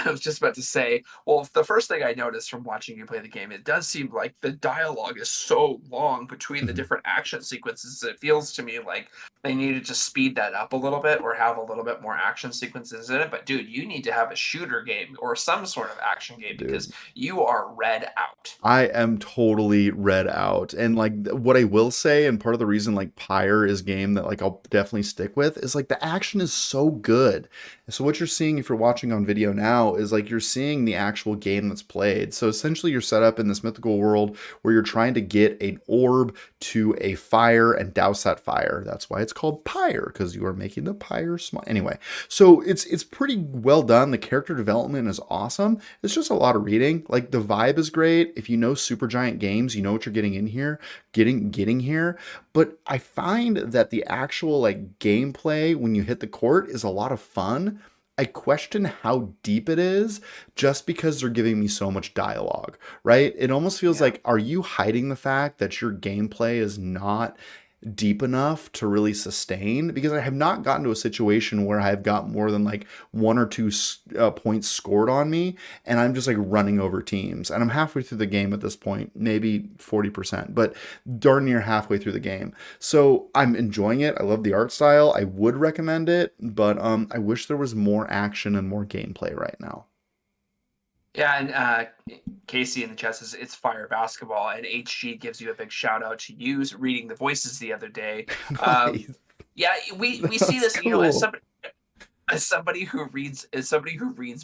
I was just about to say, well, the first thing I noticed from watching you play the game, it does seem like the dialogue is so long between the Mhm. different action sequences. It feels to me like they needed to speed that up a little bit or have a little bit more action sequences in it. But dude, you need to have a shooter game or some sort of action game because Dude. you are read out. I am totally read out. And like what I will say, and part of the reason like Pyre is game that like I'll definitely stick with is like the action is so good. So what you're seeing if you're watching on video now is like you're seeing the actual game that's played. So essentially you're set up in this mythical world where you're trying to get an orb to a fire and douse that fire. That's why it's called Pyre, because you are making the pyre smile. Anyway, so it's pretty well done. The character development is awesome. It's just a lot of reading. Like the vibe is great. If you know Supergiant games, you know what you're getting in here, getting here. But I find that the actual like gameplay when you hit the court is a lot of fun. I question how deep it is just because they're giving me so much dialogue, right? It almost feels Yeah. like, are you hiding the fact that your gameplay is not deep enough to really sustain? Because I have not gotten to a situation where I've got more than like one or two points scored on me and I'm just like running over teams. And I'm halfway through the game at this point, maybe 40%, but darn near halfway through the game. So I'm enjoying it. I love the art style. I would recommend it, but I wish there was more action and more gameplay right now. Yeah, and Casey in the chat says it's fire basketball, and HG gives you a big shout out to you reading the voices the other day. Nice. Yeah, we see That's this, you know, as cool. somebody who reads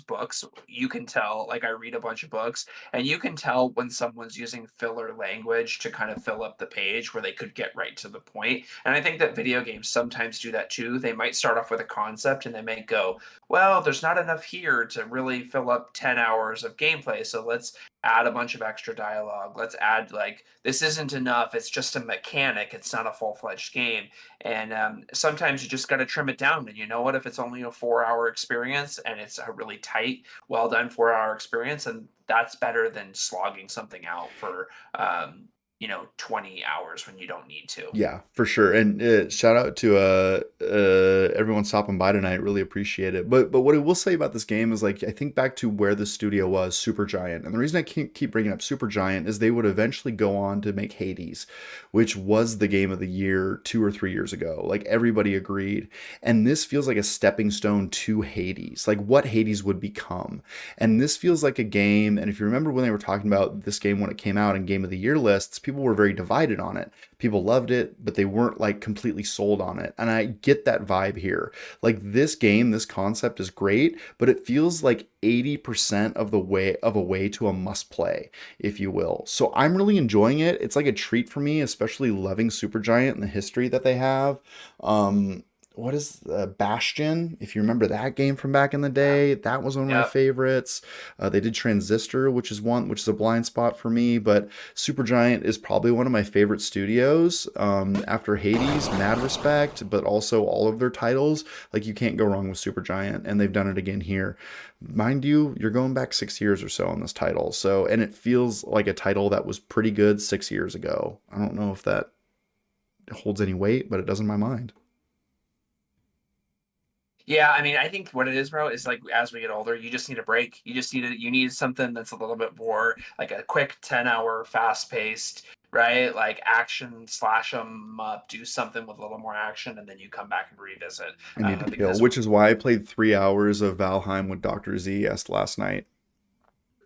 books, you can tell, like I read a bunch of books, and you can tell when someone's using filler language to kind of fill up the page where they could get right to the point. And I think that video games sometimes do that too. They might start off with a concept and they might go, well, there's not enough here to really fill up 10 hours of gameplay, so let's add a bunch of extra dialogue. Let's add, like, this isn't enough, it's just a mechanic, it's not a full-fledged game. And sometimes you just got to trim it down. And you know what? If it's only a 4 hour experience and it's a really tight, well done 4 hour experience, and that's better than slogging something out for, 20 hours when you don't need to. Yeah, for sure. And shout out to everyone stopping by tonight. Really appreciate it. But what I will say about this game is like I think back to where the studio was, Supergiant. And the reason I keep bringing up Supergiant is they would eventually go on to make Hades, which was the game of the year 2 or 3 years ago. Like everybody agreed. And this feels like a stepping stone to Hades, like what Hades would become. And this feels like a game. And if you remember when they were talking about this game when it came out in Game of the Year lists, people were very divided on it. People loved it, but they weren't like completely sold on it. And I get that vibe here. Like this game, this concept is great, but it feels like 80% of the way of a way to a must play, if you will. So I'm really enjoying it. It's like a treat for me, especially loving Supergiant and the history that they have. What is Bastion? If you remember that game from back in the day, that was one of my Yeah. favorites. They did Transistor, which is a blind spot for me, but Supergiant is probably one of my favorite studios. After Hades, mad respect, but also all of their titles, like you can't go wrong with Supergiant, and they've done it again here. Mind you, you're going back 6 years or so on this title, so and it feels like a title that was pretty good 6 years ago. I don't know if that holds any weight, but it does in my mind. Yeah, I mean, I think what it is, bro, is like as we get older, you just need a break. You need something that's a little bit more like a quick 10 hour fast paced, right? Like action, slash them up, do something with a little more action, and then you come back and revisit. I need to kill, Because which is why I played 3 hours of Valheim with Dr. Z last night.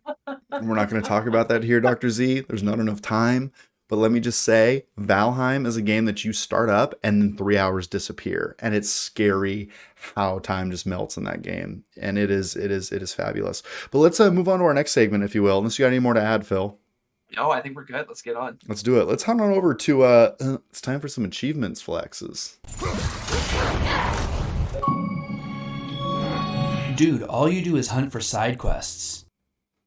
We're not going to talk about that here, Dr. Z. There's not enough time. But let me just say, Valheim is a game that you start up and then 3 hours disappear. And it's scary how time just melts in that game. And it is fabulous. But let's move on to our next segment, if you will. Unless you got any more to add, Phil. no, I think we're good. Let's get on. Let's do it. Let's head on over to, it's time for some achievements flexes. Dude, all you do is hunt for side quests.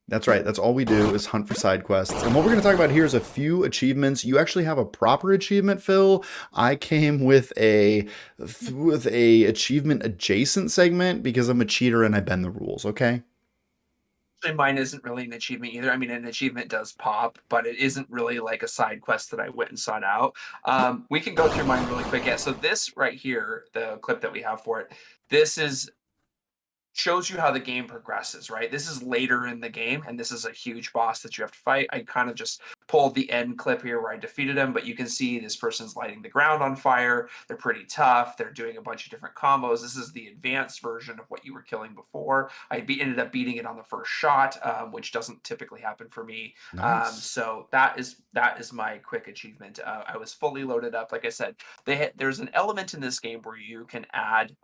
That's right. That's all we do is hunt for side quests. And what we're going to talk about here is a few achievements. You actually have a proper achievement, Phil. I came with a achievement adjacent segment because I'm a cheater and I bend the rules, okay? Actually, mine isn't really an achievement either. I mean, an achievement does pop, but it isn't really like a side quest that I went and sought out. We can go through mine really quick. Yeah, so this right here, the clip that we have for it, this is shows you how the game progresses, right? This is later in the game, and this is a huge boss that you have to fight. I kind of just pulled the end clip here where I defeated him, but you can see this person's lighting the ground on fire. They're pretty tough. They're doing a bunch of different combos. This is the advanced version of what you were killing before. Ended up beating it on the first shot, which doesn't typically happen for me. Nice. So that is my quick achievement. I was fully loaded up. Like I said, there's an element in this game where you can add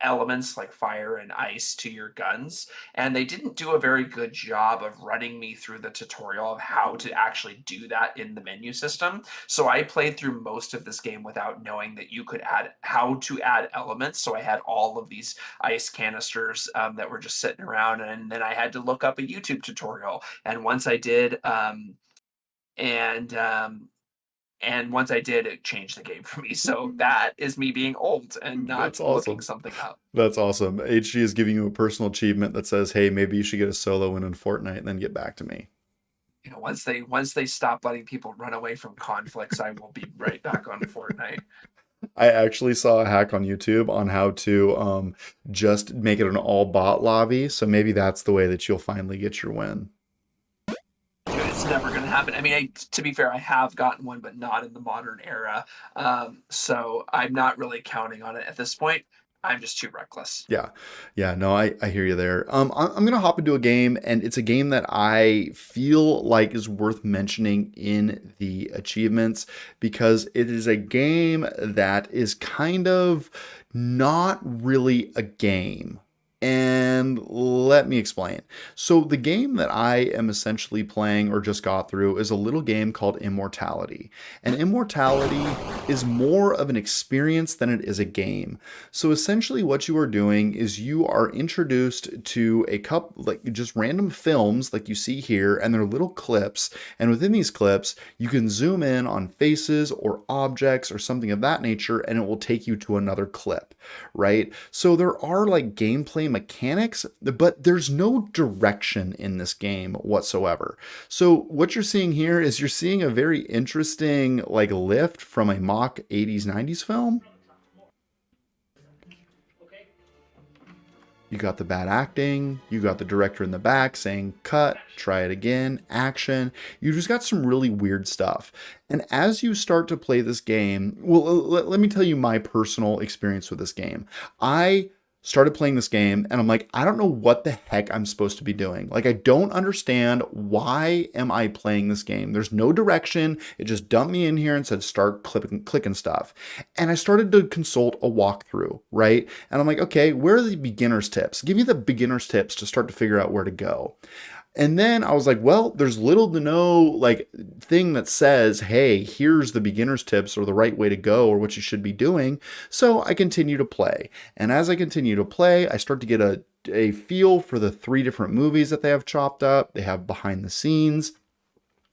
elements like fire and ice to your guns, and they didn't do a very good job of running me through the tutorial of how to actually do that in the menu system. So I played through most of this game without knowing that you could add how to add elements. So I had all of these ice canisters that were just sitting around, and then I had to look up a YouTube tutorial. And once I did, and once I did, it changed the game for me. So that is me being old and not That's looking awesome. something up. That's awesome. HG is giving you a personal achievement that says, hey, maybe you should get a solo win in Fortnite and then get back to me. You know, once they stop letting people run away from conflicts, I will be right back on Fortnite. I actually saw a hack on YouTube on how to just make it an all bot lobby. So maybe that's the way that you'll finally get your win. It's never going to happen. I mean, to be fair, I have gotten one, but not in the modern era. So I'm not really counting on it at this point. I'm just too reckless. Yeah. Yeah. No, I hear you there. I'm going to hop into a game, and it's a game that I feel like is worth mentioning in the achievements because it is a game that is kind of not really a game. And let me explain. So the game that I am essentially playing or just got through is a little game called Immortality. And Immortality is more of an experience than it is a game. So essentially what you are doing is you are introduced to a couple, like just random films like you see here, and they're little clips. And within these clips, you can zoom in on faces or objects or something of that nature, and it will take you to another clip, right? So there are like gameplay mechanics, but there's no direction in this game whatsoever. So what you're seeing here is you're seeing a very interesting like lift from a mock 80s 90s film. You got the bad acting, you got the director in the back saying cut, try it again, action. You just got some really weird stuff. And as you start to play this game, well, let me tell you my personal experience with this game. I started playing this game and I'm like, I don't know what the heck I'm supposed to be doing. Like, I don't understand, why am I playing this game? There's no direction. It just dumped me in here and said start clicking stuff. And I started to consult a walkthrough, right? And I'm like, okay, where are the beginner's tips? Give me the beginner's tips to start to figure out where to go. And then I was like, well, there's little to no like thing that says, hey, here's the beginner's tips or the right way to go or what you should be doing. So I continue to play. And as I continue to play, I start to get a feel for the 3 different movies that they have chopped up. They have behind the scenes.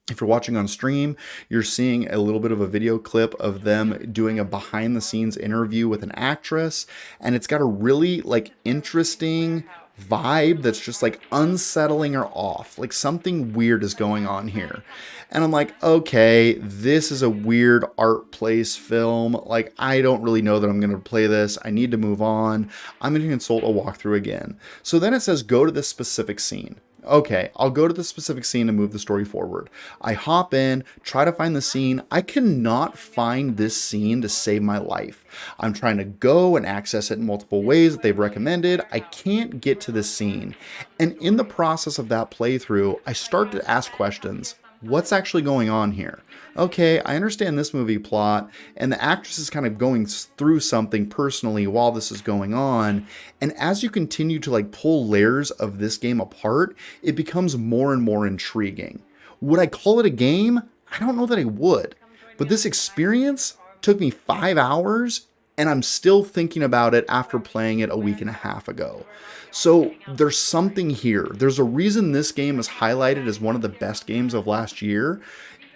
If you're watching on stream, you're seeing a little bit of a video clip of them doing a behind the scenes interview with an actress. And it's got a really like interesting vibe that's just like unsettling or off. Like something weird is going on here. And I'm like, okay, this is a weird art place film. Like, I don't really know that I'm going to play this. I need to move on. I'm going to consult a walkthrough again. So then it says, go to this specific scene. Okay, I'll go to the specific scene and move the story forward. I hop in, try to find the scene. I cannot find this scene to save my life. I'm trying to go and access it in multiple ways that they've recommended. I can't get to this scene. And in the process of that playthrough, I start to ask questions. What's actually going on here? Okay, I understand this movie plot, and the actress is kind of going through something personally while this is going on. And as you continue to like pull layers of this game apart, it becomes more and more intriguing. Would I call it a game? I don't know that I would. But this experience took me 5 hours, and I'm still thinking about it after playing it a week and a half ago. So there's something here. There's a reason this game is highlighted as one of the best games of last year.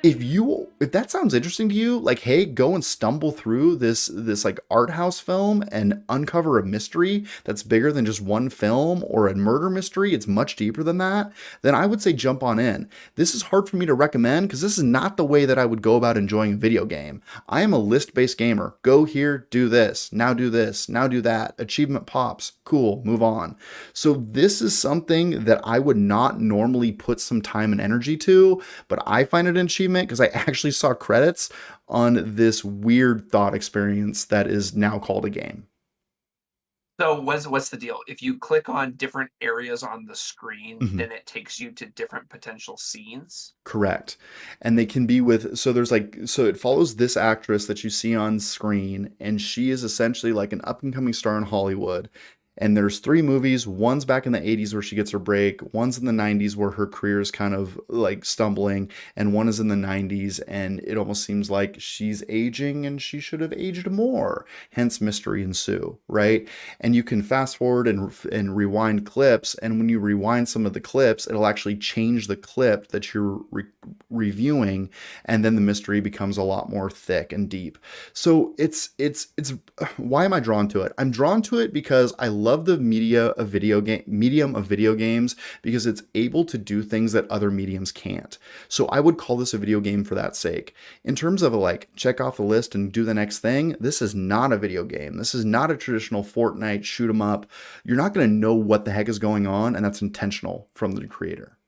if that sounds interesting to you, like, hey, go and stumble through this like art house film and uncover a mystery that's bigger than just one film, or a murder mystery, it's much deeper than that, then I would say jump on in. This is hard for me to recommend because this is not the way that I would go about enjoying a video game. I am a list-based gamer. Go here, do this, now do that, achievement pops, cool, move on. So this is something that I would not normally put some time and energy to, but I find it an achievement because I actually saw credits on this weird thought experience that is now called a game. So what's the deal? If you click on different areas on the screen, then it takes you to different potential scenes? Correct. And they can be with, so it follows this actress that you see on screen, and she is essentially like an up and coming star in Hollywood. And there's 3 movies. One's back in the 80s where she gets her break. One's in the 90s where her career is kind of like stumbling. And one is in the 90s, and it almost seems like she's aging and she should have aged more. Hence mystery ensue, right? And you can fast forward and rewind clips. And when you rewind some of the clips, it'll actually change the clip that you're reviewing. And then the mystery becomes a lot more thick and deep. So it's why am I drawn to it? I'm drawn to it because I love the medium of video games because it's able to do things that other mediums can't. So I would call this a video game for that sake. In terms of like check off the list and do the next thing, this is not a video game. This is not a traditional Fortnite shoot 'em up. You're not going to know what the heck is going on, and that's intentional from the creator.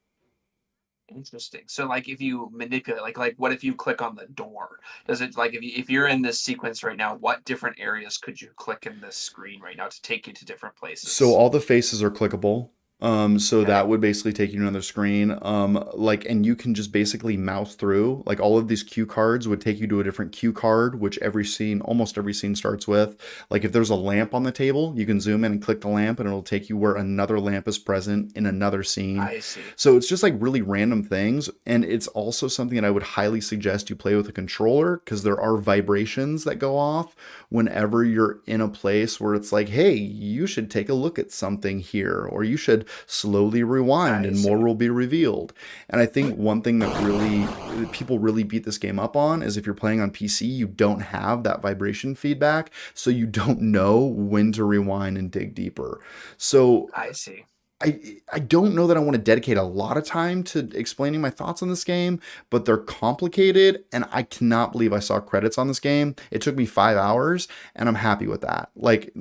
Interesting. So like if you manipulate, like what if you click on the door? Does it, like, if you're in this sequence right now, what different areas could you click in this screen right now to take you to different places? So all the faces are clickable. So that would basically take you to another screen. And you can just basically mouse through, like, all of these cue cards would take you to a different cue card, which almost every scene starts with. Like if there's a lamp on the table, you can zoom in and click the lamp and it'll take you where another lamp is present in another scene. I see. So it's just like really random things. And it's also something that I would highly suggest you play with a controller, because there are vibrations that go off whenever you're in a place where it's like, hey, you should take a look at something here, or you should slowly rewind and more will be revealed. And I think one thing that people really beat this game up on is if you're playing on PC, you don't have that vibration feedback, so you don't know when to rewind and dig deeper. So I see. I don't know that I want to dedicate a lot of time to explaining my thoughts on this game, but they're complicated, and I cannot believe I saw credits on this game. It took me 5 hours, and I'm happy with that. Like,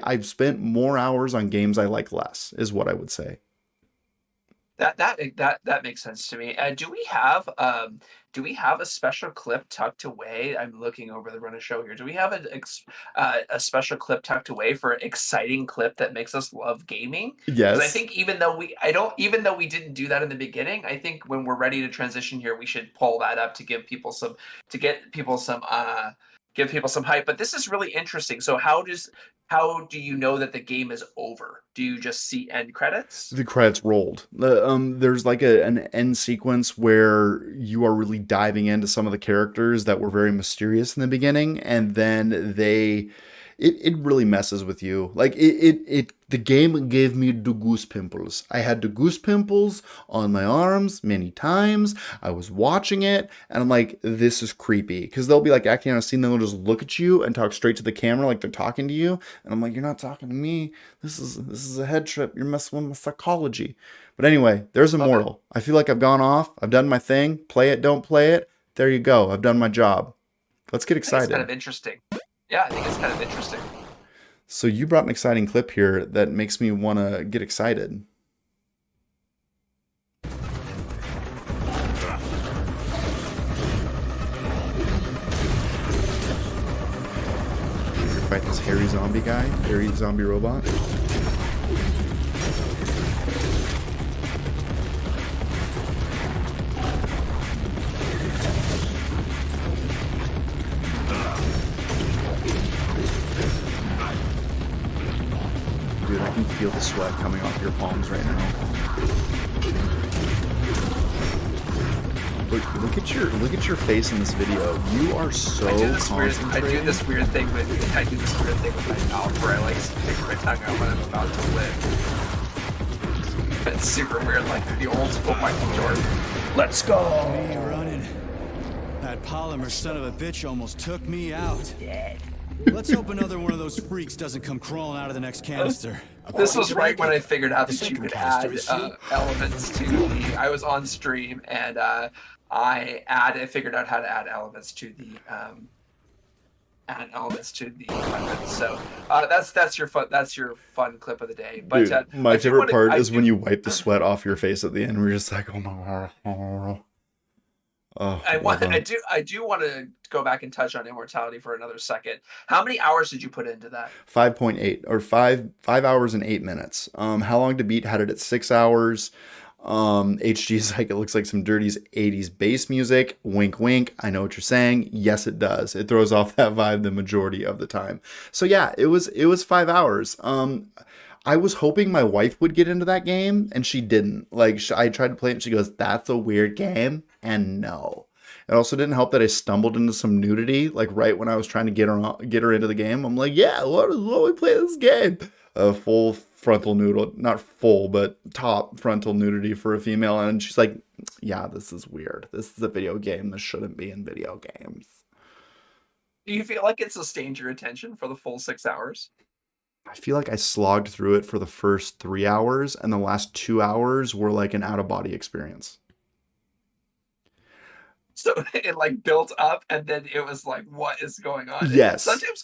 I've spent more hours on games I like less, is what I would say. That makes sense to me. Do we have a special clip tucked away? I'm looking over the run of show here. Do we have a special clip tucked away for an exciting clip that makes us love gaming? Yes. Because I think even though we didn't do that in the beginning, I think when we're ready to transition here, we should pull that up to get people some hype. But this is really interesting. So how do you know that the game is over? Do you just see end credits? The credits rolled. There's like an end sequence where you are really diving into some of the characters that were very mysterious in the beginning, and then it really messes with you. Like the game gave me the goose pimples. I had the goose pimples on my arms many times. I was watching it and I'm like, this is creepy. Because they'll be like acting on a scene, then they'll just look at you and talk straight to the camera like they're talking to you. And I'm like, you're not talking to me. This is a head trip. You're messing with my psychology. But anyway, there's Immortal. I feel like I've gone off. I've done my thing. Play it, don't play it. There you go. I've done my job. Let's get excited. It's kind of interesting. Yeah, I think it's kind of interesting. So you brought an exciting clip here that makes me want to get excited. Fight this hairy zombie guy, hairy zombie robot. Dude, I can feel the sweat coming off your palms right now. Look at your face in this video. You are so concentrated. I do this weird thing with my mouth where I like stick my tongue out when I'm about to live. It's super weird, like the old school Michael Jordan. Let's go. Me running. That polymer son of a bitch almost took me out. Let's hope another one of those freaks doesn't come crawling out of the next canister. This was right when I figured out that you could add elements to the. I was on stream and I figured out how to add elements to the weapons. So that's your fun clip of the day. But dude, my favorite part is when you wipe the sweat off your face at the end. We're just like, oh my god. Oh, I do want to go back and touch on Immortality for another second. How many hours did you put into that? 5.8 or 5 hours and 8 minutes. How long to beat? Had it at 6 hours. HG's like, it looks like some dirty 80s bass music. Wink, wink. I know what you're saying. Yes, it does. It throws off that vibe the majority of the time. So yeah, it was 5 hours. I was hoping my wife would get into that game, and she didn't. Like, I tried to play it, and she goes, "That's a weird game," and no. It also didn't help that I stumbled into some nudity, like right when I was trying to get her into the game. I'm like, "Yeah, what we play this game?" A full frontal nudity, not full, but top frontal nudity for a female, and she's like, "Yeah, this is weird. This is a video game. This shouldn't be in video games." Do you feel like it sustained your attention for the full 6 hours? I feel like I slogged through it for the first 3 hours, and the last 2 hours were like an out-of-body experience. So it like built up, and then it was like, what is going on? Yes. Sometimes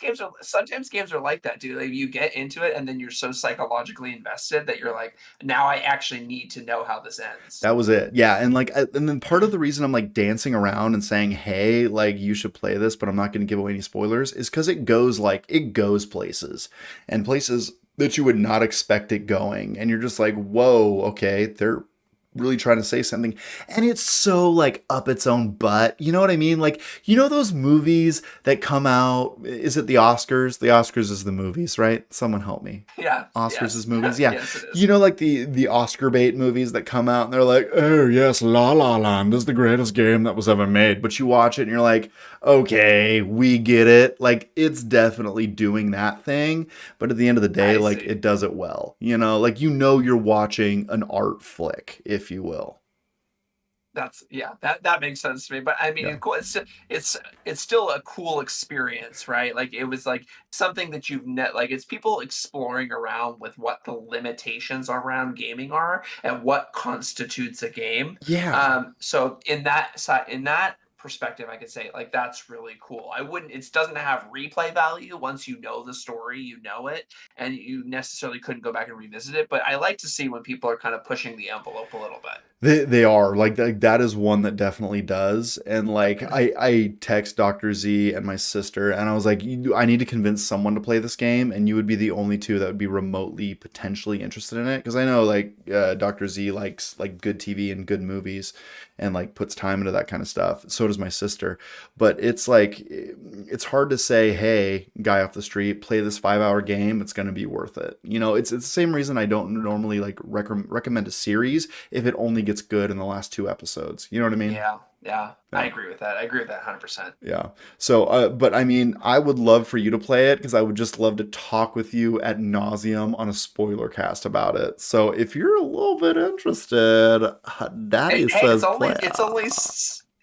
games are like that, dude. Like you get into it, and then you're so psychologically invested that you're like, now I actually need to know how this ends. That was it. Yeah, and like, and then part of the reason I'm like dancing around and saying, "Hey, like you should play this," but I'm not going to give away any spoilers, is because it goes places, and places that you would not expect it going, and you're just like, "Whoa, okay, they're really trying to say something," and it's so like up its own butt. You know what I mean? Like, you know those movies that come out, is it the Oscars? The Oscars is the movies, right? Someone help me. Yeah. Oscars is movies. Yeah. Yes, it is. You know, like the Oscar bait movies that come out and they're like, "Oh yes, La La Land is the greatest game that was ever made." But you watch it and you're like, "Okay, we get it." Like, it's definitely doing that thing. But at the end of the day, like, it does it well. You know, like, you're watching an art flick, if you will. That makes sense to me. But I mean, yeah. It's still a cool experience, right? Like, it was like something that like, it's people exploring around with what the limitations around gaming are and what constitutes a game. Yeah. So in that perspective, I could say like that's really cool. It doesn't have replay value. Once you know the story, you know it, and you necessarily couldn't go back and revisit it. But I like to see when people are kind of pushing the envelope a little bit. They are like that is one that definitely does. And like, I text Dr. Z and my sister, and I was like, I need to convince someone to play this game, and you would be the only two that would be remotely potentially interested in it, because I know like Dr. Z likes like good TV and good movies, and like puts time into that kind of stuff. So does my sister. But it's like, it's hard to say, "Hey, guy off the street, play this 5-hour game. It's going to be worth it." You know, it's the same reason I don't normally like recommend a series if it only gets good in the last 2 episodes. You know what I mean? Yeah. I agree with that. 100%. Yeah. So, but I mean, I would love for you to play it, because I would just love to talk with you ad nauseum on a spoiler cast about it. So if you're a little bit interested, Daddy says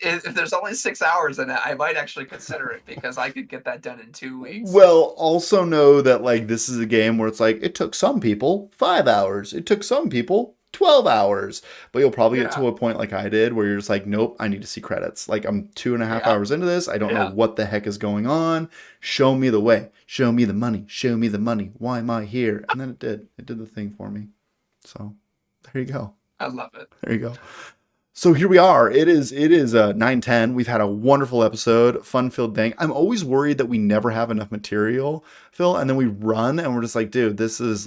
if there's only 6 hours in it, I might actually consider it, because I could get that done in 2 weeks. Well, also know that like this is a game where it's like, it took some people 5 hours. It took some people 12 hours. But you'll probably get to a point like I did where you're just like, "Nope, I need to see credits. Like, I'm 2.5 hours into this. I don't know what the heck is going on. Show me the way. Show me the money. Show me the money. Why am I here?" And then it did. It did the thing for me. So there you go. I love it. There you go. So here we are. It is 9:10. We've had a wonderful episode, fun-filled thing. I'm always worried that we never have enough material, Phil, and then we run and we're just like, "Dude, this is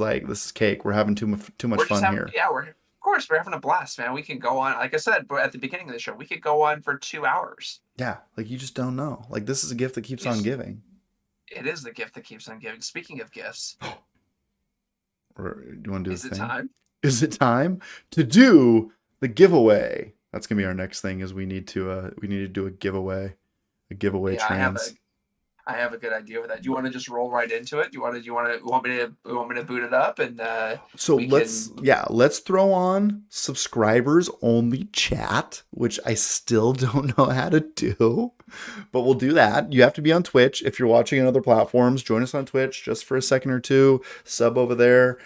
cake. We're having too much fun here." Yeah, of course we're having a blast, man. We can go on, like I said, but at the beginning of the show, we could go on for 2 hours. Yeah, like, you just don't know. Like, this is a gift that keeps on giving. It is the gift that keeps on giving. Speaking of gifts, do you want to do is it time? Is it time to do the giveaway? That's gonna be our next thing. Is we need to do a giveaway, trans. I have a good idea for that. Do you want to just roll right into it? Do you want me to boot it up and so let's throw on subscribers only chat, which I still don't know how to do. But we'll do that. You have to be on Twitch. If you're watching on other platforms, join us on Twitch just for a second or two. Sub over there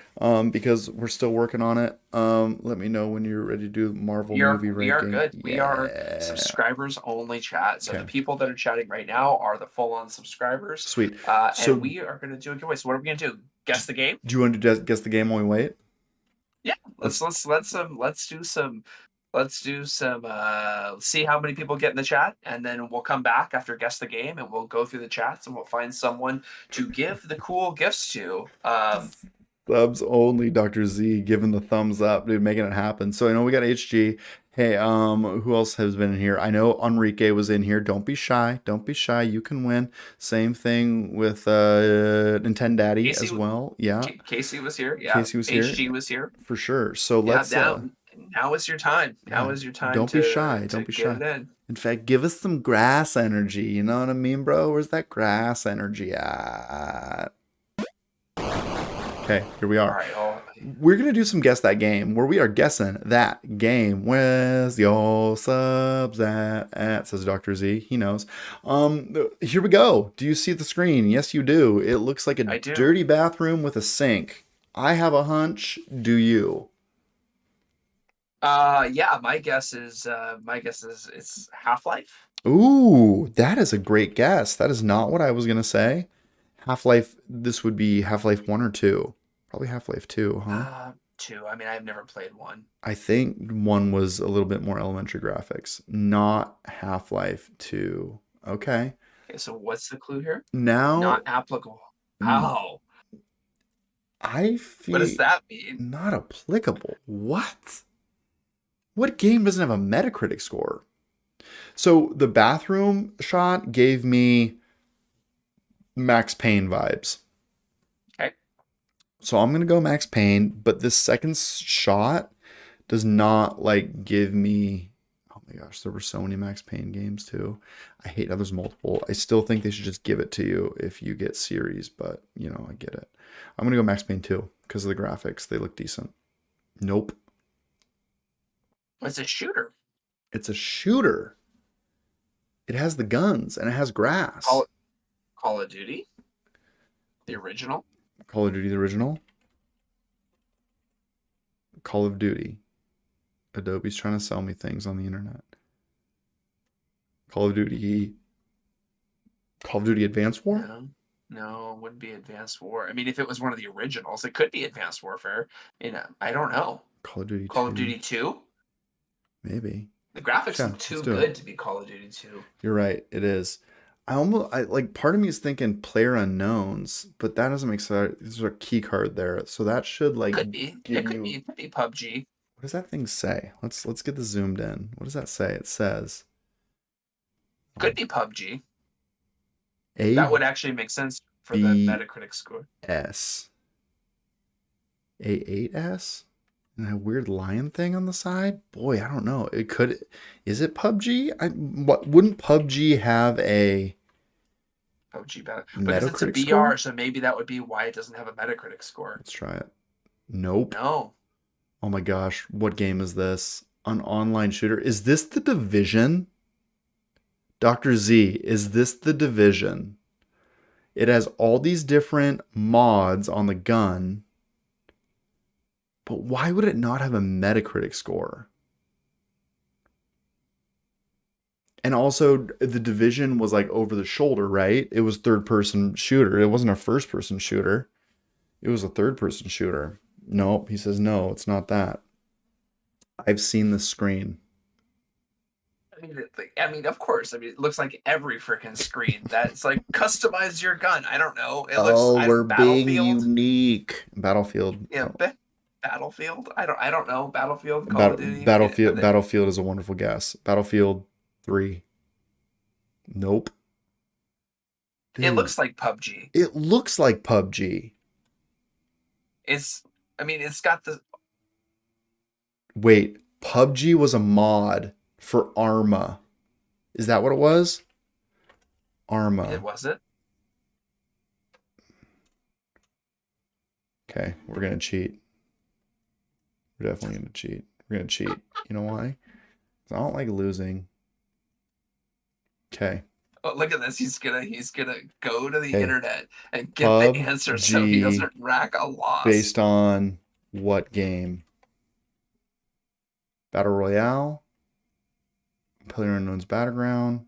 because we're still working on it. Let me know when you're ready to do Marvel movie ranking. We are good. Yeah. We are subscribers only chat. So Okay. the people that are chatting right now are the full-on subscribers. Sweet. So and we are going to do a giveaway. So what are we going to do? Guess the game? Do you want to guess the game while we wait? Yeah. Let's do some. See how many people get in the chat, and then we'll come back after guess the game, and we'll go through the chats, and we'll find someone to give the cool gifts to. Subs only, Dr. Z giving the thumbs up, dude, making it happen. So I know we got HG. Hey, who else has been in here? I know Enrique was in here. Don't be shy. Don't be shy. You can win. Same thing with Nintendo Daddy Casey as well. Yeah. Casey was here. Yeah. Casey was here. HG was here. For sure. So let's now is your time. Now is your time. Don't be shy. Don't be shy. In fact, give us some grass energy. You know what I mean, bro? Where's that grass energy at? Okay, here we are. All right, we're going to do some Guess That Game, where we are guessing that game. Where's your subs at, says Dr. Z. He knows. Here we go. Do you see the screen? Yes, you do. It looks like a dirty bathroom with a sink. I have a hunch. Do you? Yeah, my guess is it's Half-Life. Ooh, that is a great guess. That is not what I was going to say. Half-Life, this would be Half-Life 1 or 2. Probably Half-Life 2, huh? 2. I mean, I've never played 1. I think 1 was a little bit more elementary graphics, not Half-Life 2. Okay. Okay, so what's the clue here? Now, not applicable. How? I feel. What does that mean? Not applicable. What? What game doesn't have a Metacritic score? So the bathroom shot gave me Max Payne vibes. Okay. So I'm going to go Max Payne, but this second shot does not like give me, oh my gosh, there were so many Max Payne games too. I hate how there's multiple. I still think they should just give it to you if you get series, but you know, I get it. I'm going to go Max Payne 2 because of the graphics. They look decent. Nope. It's a shooter. It's a shooter. It has the guns and it has grass. Call of Duty? The original? Call of Duty, the original? Call of Duty. Adobe's trying to sell me things on the internet. Call of Duty Advanced War? No, it wouldn't be Advanced War. I mean, if it was one of the originals, it could be Advanced Warfare. I don't know. Call of Duty 2. Call of Duty 2? Maybe. The graphics look too good to be Call of Duty 2. You're right, it is. I like part of me is thinking Player Unknowns, but that doesn't make sense. There's a key card there, so that should like could be. It could be PUBG. What does that thing say? Let's get this zoomed in. What does that say? It says could be PUBG. That would actually make sense for the Metacritic score. A8S? And that weird lion thing on the side? Boy, I don't know. It could. Is it PUBG? Wouldn't PUBG have a PUBG Battle? Because it's a BR, score? So maybe that would be why it doesn't have a Metacritic score. Let's try it. Nope. No. Oh my gosh, what game is this? An online shooter? Is this The Division? Dr. Z, is this The Division? It has all these different mods on the gun. But why would it not have a Metacritic score? And also, The Division was like over the shoulder, right? It was third-person shooter. It wasn't a first-person shooter. It was a third-person shooter. Nope, he says no, it's not that. I've seen the screen. I mean, of course. I mean, it looks like every freaking screen. That's like customize your gun. I don't know. It looks. We're being unique. Battlefield. Yeah. Battlefield? I don't know. Battlefield, Call of Duty. Battlefield is a wonderful guess. Battlefield 3. Nope. Dude, it looks like PUBG. It looks like PUBG. It's got the... Wait, PUBG was a mod for Arma. Is that what it was? Arma. It was it? Okay, we're going to cheat. We're definitely going to cheat. We're going to cheat. You know why? Because I don't like losing. Okay, Oh, look at this. He's gonna go to the Hey, internet and get the answer so he PUBG doesn't rack a loss. based on what game? Battle Royale? PlayerUnknown's Battleground?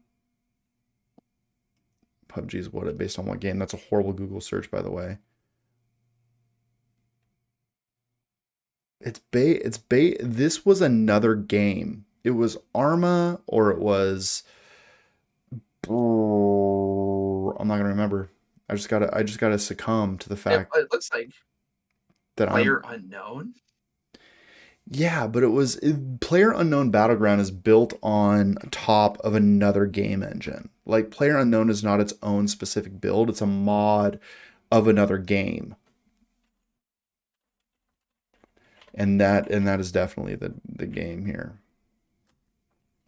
PUBG's what? Based on what game? That's a horrible Google search, by the way. This was another game. It was Arma, or it was. I'm not gonna remember. I just gotta succumb to the fact It looks like that Player Unknown. Yeah, but PlayerUnknown Battleground is built on top of another game engine. Like PlayerUnknown is not its own specific build; it's a mod of another game. And that is definitely the game here.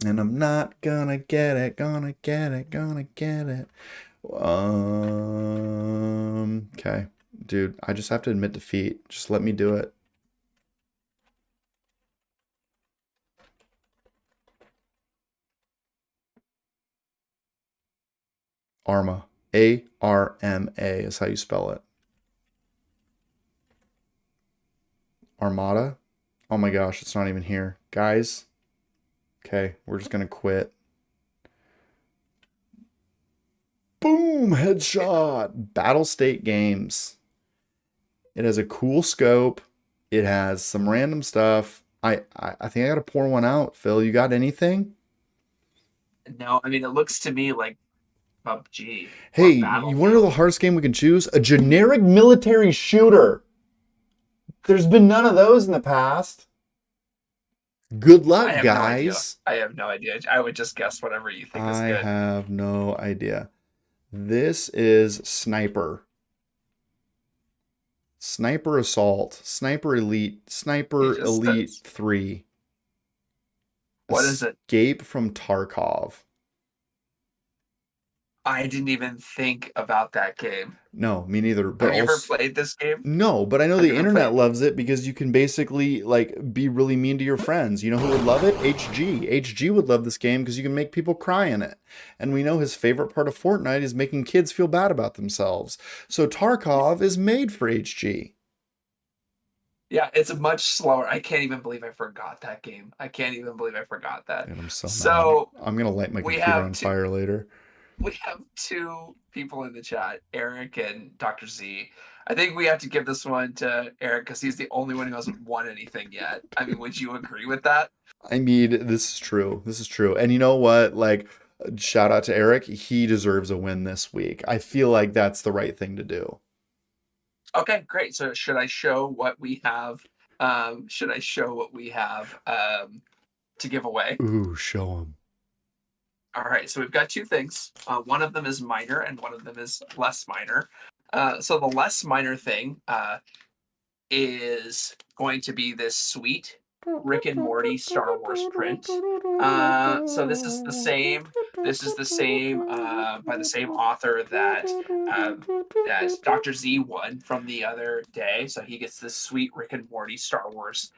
And I'm not gonna get it, gonna get it, gonna get it. Okay. Dude, I just have to admit defeat. Just let me do it. Arma. A-R-M-A is how you spell it. Armada? Oh my gosh, it's not even here. Guys, okay, we're just gonna quit. Boom! Headshot! Battle State Games. It has a cool scope. It has some random stuff. I think I gotta pour one out. Phil, you got anything? No, I mean, it looks to me like PUBG. Hey, you want to know the hardest game we can choose? A generic military shooter. There's been none of those in the past. Good luck, guys. I have no idea. I would just guess whatever you think is good. I have no idea. This is Sniper. Sniper Assault. Sniper Elite. Sniper Elite 3. What is it? Escape from Tarkov. I didn't even think about that game. No, me neither. But have you ever played this game? No, but I know the internet loves it because you can basically like be really mean to your friends. You know who would love it? HG. HG would love this game because you can make people cry in it. And we know his favorite part of Fortnite is making kids feel bad about themselves. So Tarkov is made for HG. Yeah, it's much slower. I can't even believe I forgot that game. I can't even believe I forgot that. And I'm so mad. I'm gonna light my computer on fire later. We have two people in the chat, Eric and Dr. Z. I think we have to give this one to Eric because he's the only one who hasn't won anything yet. I mean, would you agree with that? I mean, this is true. This is true. And you know what? Like, shout out to Eric. He deserves a win this week. I feel like that's the right thing to do. Okay, great. So should I show what we have? To give away? Ooh, show him. All right, so we've got two things. One of them is minor and one of them is less minor. So the less minor thing is going to be this sweet Rick and Morty Star Wars print. So this is the same. This is the same by the same author that Dr. Z won from the other day. So he gets this sweet Rick and Morty Star Wars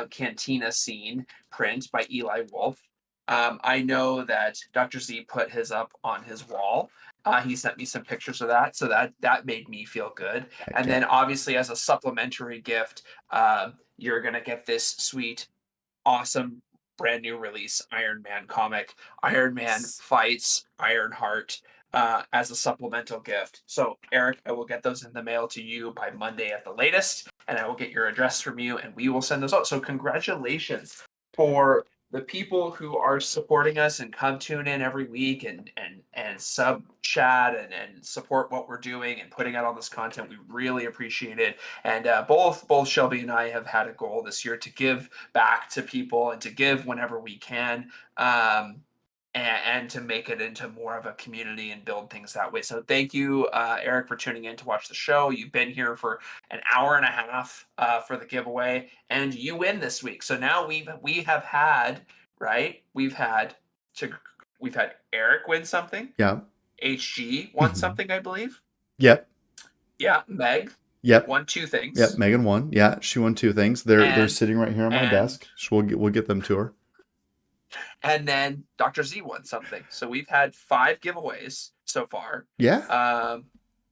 cantina scene print by Eli Wolf. I know that Dr. Z put his up on his wall. He sent me some pictures of that, so that made me feel good. And then obviously as a supplementary gift, you're going to get this sweet, awesome, brand new release Iron Man comic. Iron Man fights Ironheart as a supplemental gift. So Eric, I will get those in the mail to you by Monday at the latest, and I will get your address from you, and we will send those out. So congratulations for the people who are supporting us and come tune in every week and sub chat and support what we're doing and putting out all this content. We really appreciate it. And both Shelby and I have had a goal this year to give back to people and to give whenever we can. And to make it into more of a community and build things that way. So thank you, Eric, for tuning in to watch the show. You've been here for an hour and a half for the giveaway, and you win this week. So now we have had, right? We've had Eric win something. Yeah. HG won something, I believe. Yep. Yeah. Meg. Yep. Won two things. Yep. Megan won. Yeah, she won two things. They're sitting right here on my desk. We'll get them to her. And then Dr. Z won something. So we've had 5 giveaways so far. Yeah.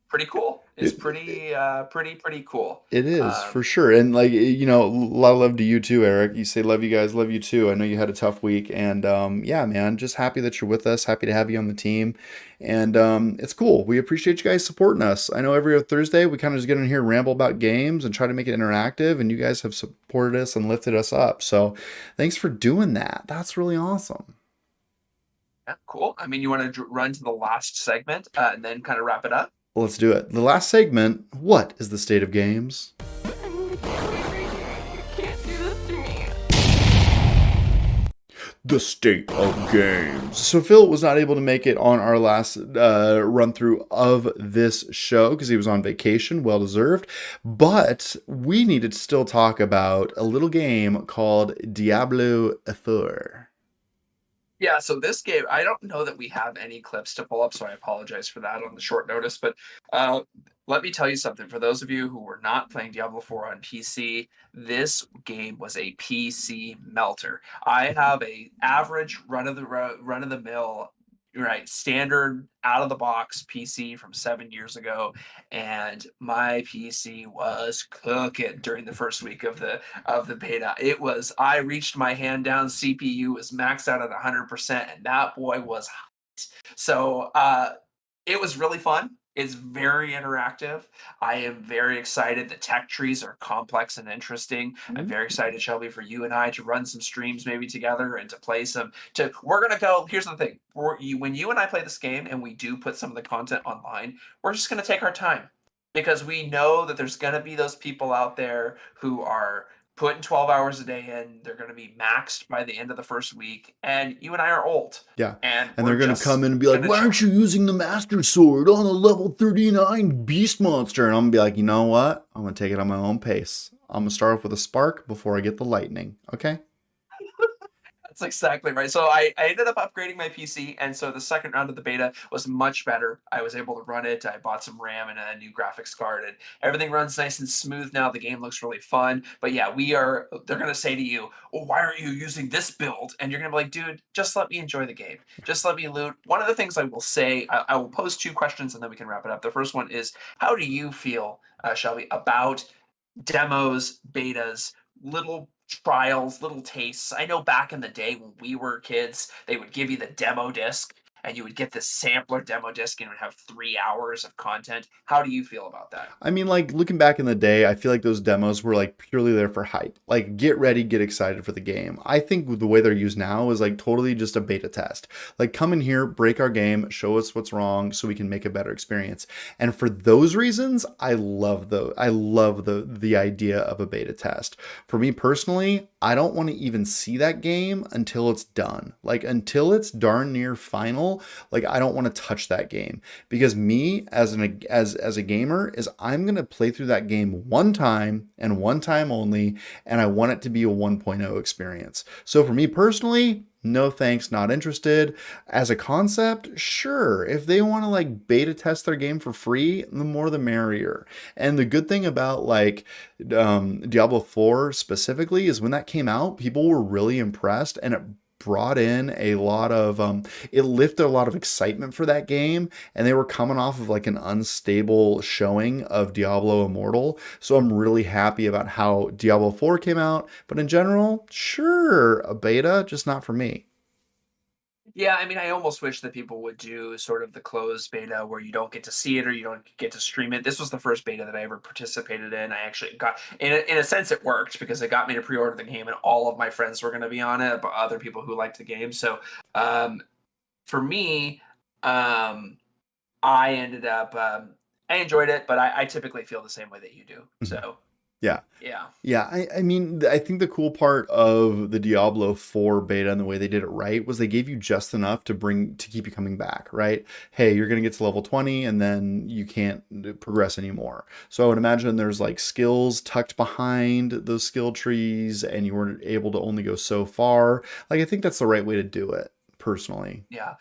Pretty cool. It's It, pretty cool. It is for sure. And like, a lot of love to you too, Eric. You say love you guys, love you too. I know you had a tough week and yeah, man, just happy that you're with us. Happy to have you on the team. And it's cool. We appreciate you guys supporting us. I know every other Thursday we kind of just get in here and ramble about games and try to make it interactive, and you guys have supported us and lifted us up. So thanks for doing that. That's really awesome. Yeah, cool. I mean, you want to run to the last segment and then kind of wrap it up? Let's do it. The last segment, what is the state of games? The state of games. So Phil was not able to make it on our last run through of this show because he was on vacation, well deserved. But we needed to still talk about a little game called Diablo 4. Yeah, so this game, I don't know that we have any clips to pull up, so I apologize for that on the short notice. But let me tell you something. For those of you who were not playing Diablo 4 on PC, this game was a PC melter. I have a average run of the mill, right, standard out of the box PC from 7 years ago, and my PC was cooking during the first week of the beta. I reached my hand down, CPU was maxed out at 100%, and that boy was hot. So it was really fun. It's very interactive. I am very excited. The tech trees are complex and interesting. I'm very excited, Shelby, for you and I to run some streams maybe together and to play some. We're gonna go. Here's the thing: when you and I play this game and we do put some of the content online, we're just gonna take our time because we know that there's gonna be those people out there who are putting 12 hours a day in. They're gonna be maxed by the end of the first week, and you and I are old. Yeah. And they're going to come in and be like, why aren't you using the Master Sword on a level 39 beast monster? And I'm going to be like, you know what? I'm going to take it on my own pace. I'm going to start off with a spark before I get the lightning. Okay? That's exactly right. So I ended up upgrading my PC, and so the second round of the beta was much better. I was able to run it. I bought some RAM and a new graphics card, and everything runs nice and smooth now. The game looks really fun. But yeah, they're going to say to you, well, why aren't you using this build? And you're going to be like, dude, just let me enjoy the game. Just let me loot. One of the things I will say, I will pose 2 questions and then we can wrap it up. The first one is, how do you feel, Shelby, about demos, betas, little trials, little tastes? I know back in the day when we were kids, they would give you the demo disc and you would get this sampler demo disc and it would have 3 hours of content. How do you feel about that? I mean, like, looking back in the day, I feel like those demos were like purely there for hype. Like, get ready, get excited for the game. I think the way they're used now is like totally just a beta test. Like, come in here, break our game, show us what's wrong so we can make a better experience. And for those reasons, I love the idea of a beta test. For me personally, I don't want to even see that game until it's done. Like, until it's darn near final, like, I don't want to touch that game, because me as a gamer is I'm going to play through that game one time and one time only, and I want it to be a 1.0 experience. So for me personally, no thanks, not interested. As a concept, sure, if they want to like beta test their game for free, the more the merrier. And the good thing about like Diablo 4 specifically is when that came out, people were really impressed, and it brought in a lot of it lifted a lot of excitement for that game, and they were coming off of like an unstable showing of Diablo Immortal. So I'm really happy about how Diablo 4 came out, but in general, sure, a beta, just not for me. Yeah, I mean, I almost wish that people would do sort of the closed beta where you don't get to see it or you don't get to stream it. This was the first beta that I ever participated in. I actually got, in a sense, it worked because it got me to pre-order the game, and all of my friends were going to be on it, but other people who liked the game. So for me, I ended up, I enjoyed it, but I typically feel the same way that you do. So Yeah. yeah. Yeah, I mean, I think the cool part of the Diablo 4 beta and the way they did it right was they gave you just enough to keep you coming back, right? Hey, you're going to get to level 20 and then you can't progress anymore. So I would imagine there's like skills tucked behind those skill trees and you weren't able to only go so far. Like, I think that's the right way to do it, personally. Yeah.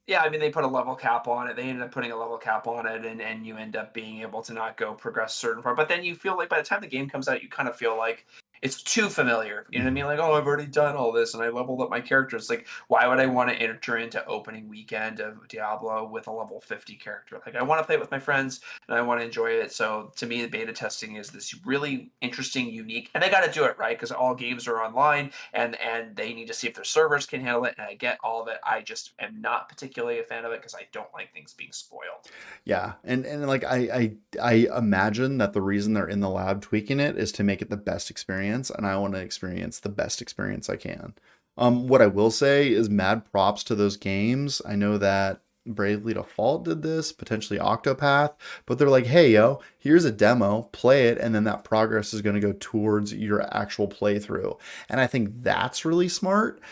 Yeah, I mean, they put a level cap on it. They ended up putting a level cap on it, and you end up being able to not go progress certain far. But then you feel like by the time the game comes out, you kind of feel like it's too familiar. You know what I mean? Like, oh, I've already done all this and I leveled up my characters. Like, why would I want to enter into opening weekend of Diablo with a level 50 character? Like, I want to play it with my friends and I want to enjoy it. So to me, the beta testing is this really interesting, unique, and they got to do it right because all games are online and they need to see if their servers can handle it. And I get all of it. I just am not particularly a fan of it because I don't like things being spoiled. Yeah, and like I imagine that the reason they're in the lab tweaking it is to make it the best experience, and I want to experience the best experience I can. What I will say is mad props to those games. I know that Bravely Default did this, potentially Octopath, but they're like, hey, yo, here's a demo, play it, and then that progress is going to go towards your actual playthrough. And I think that's really smart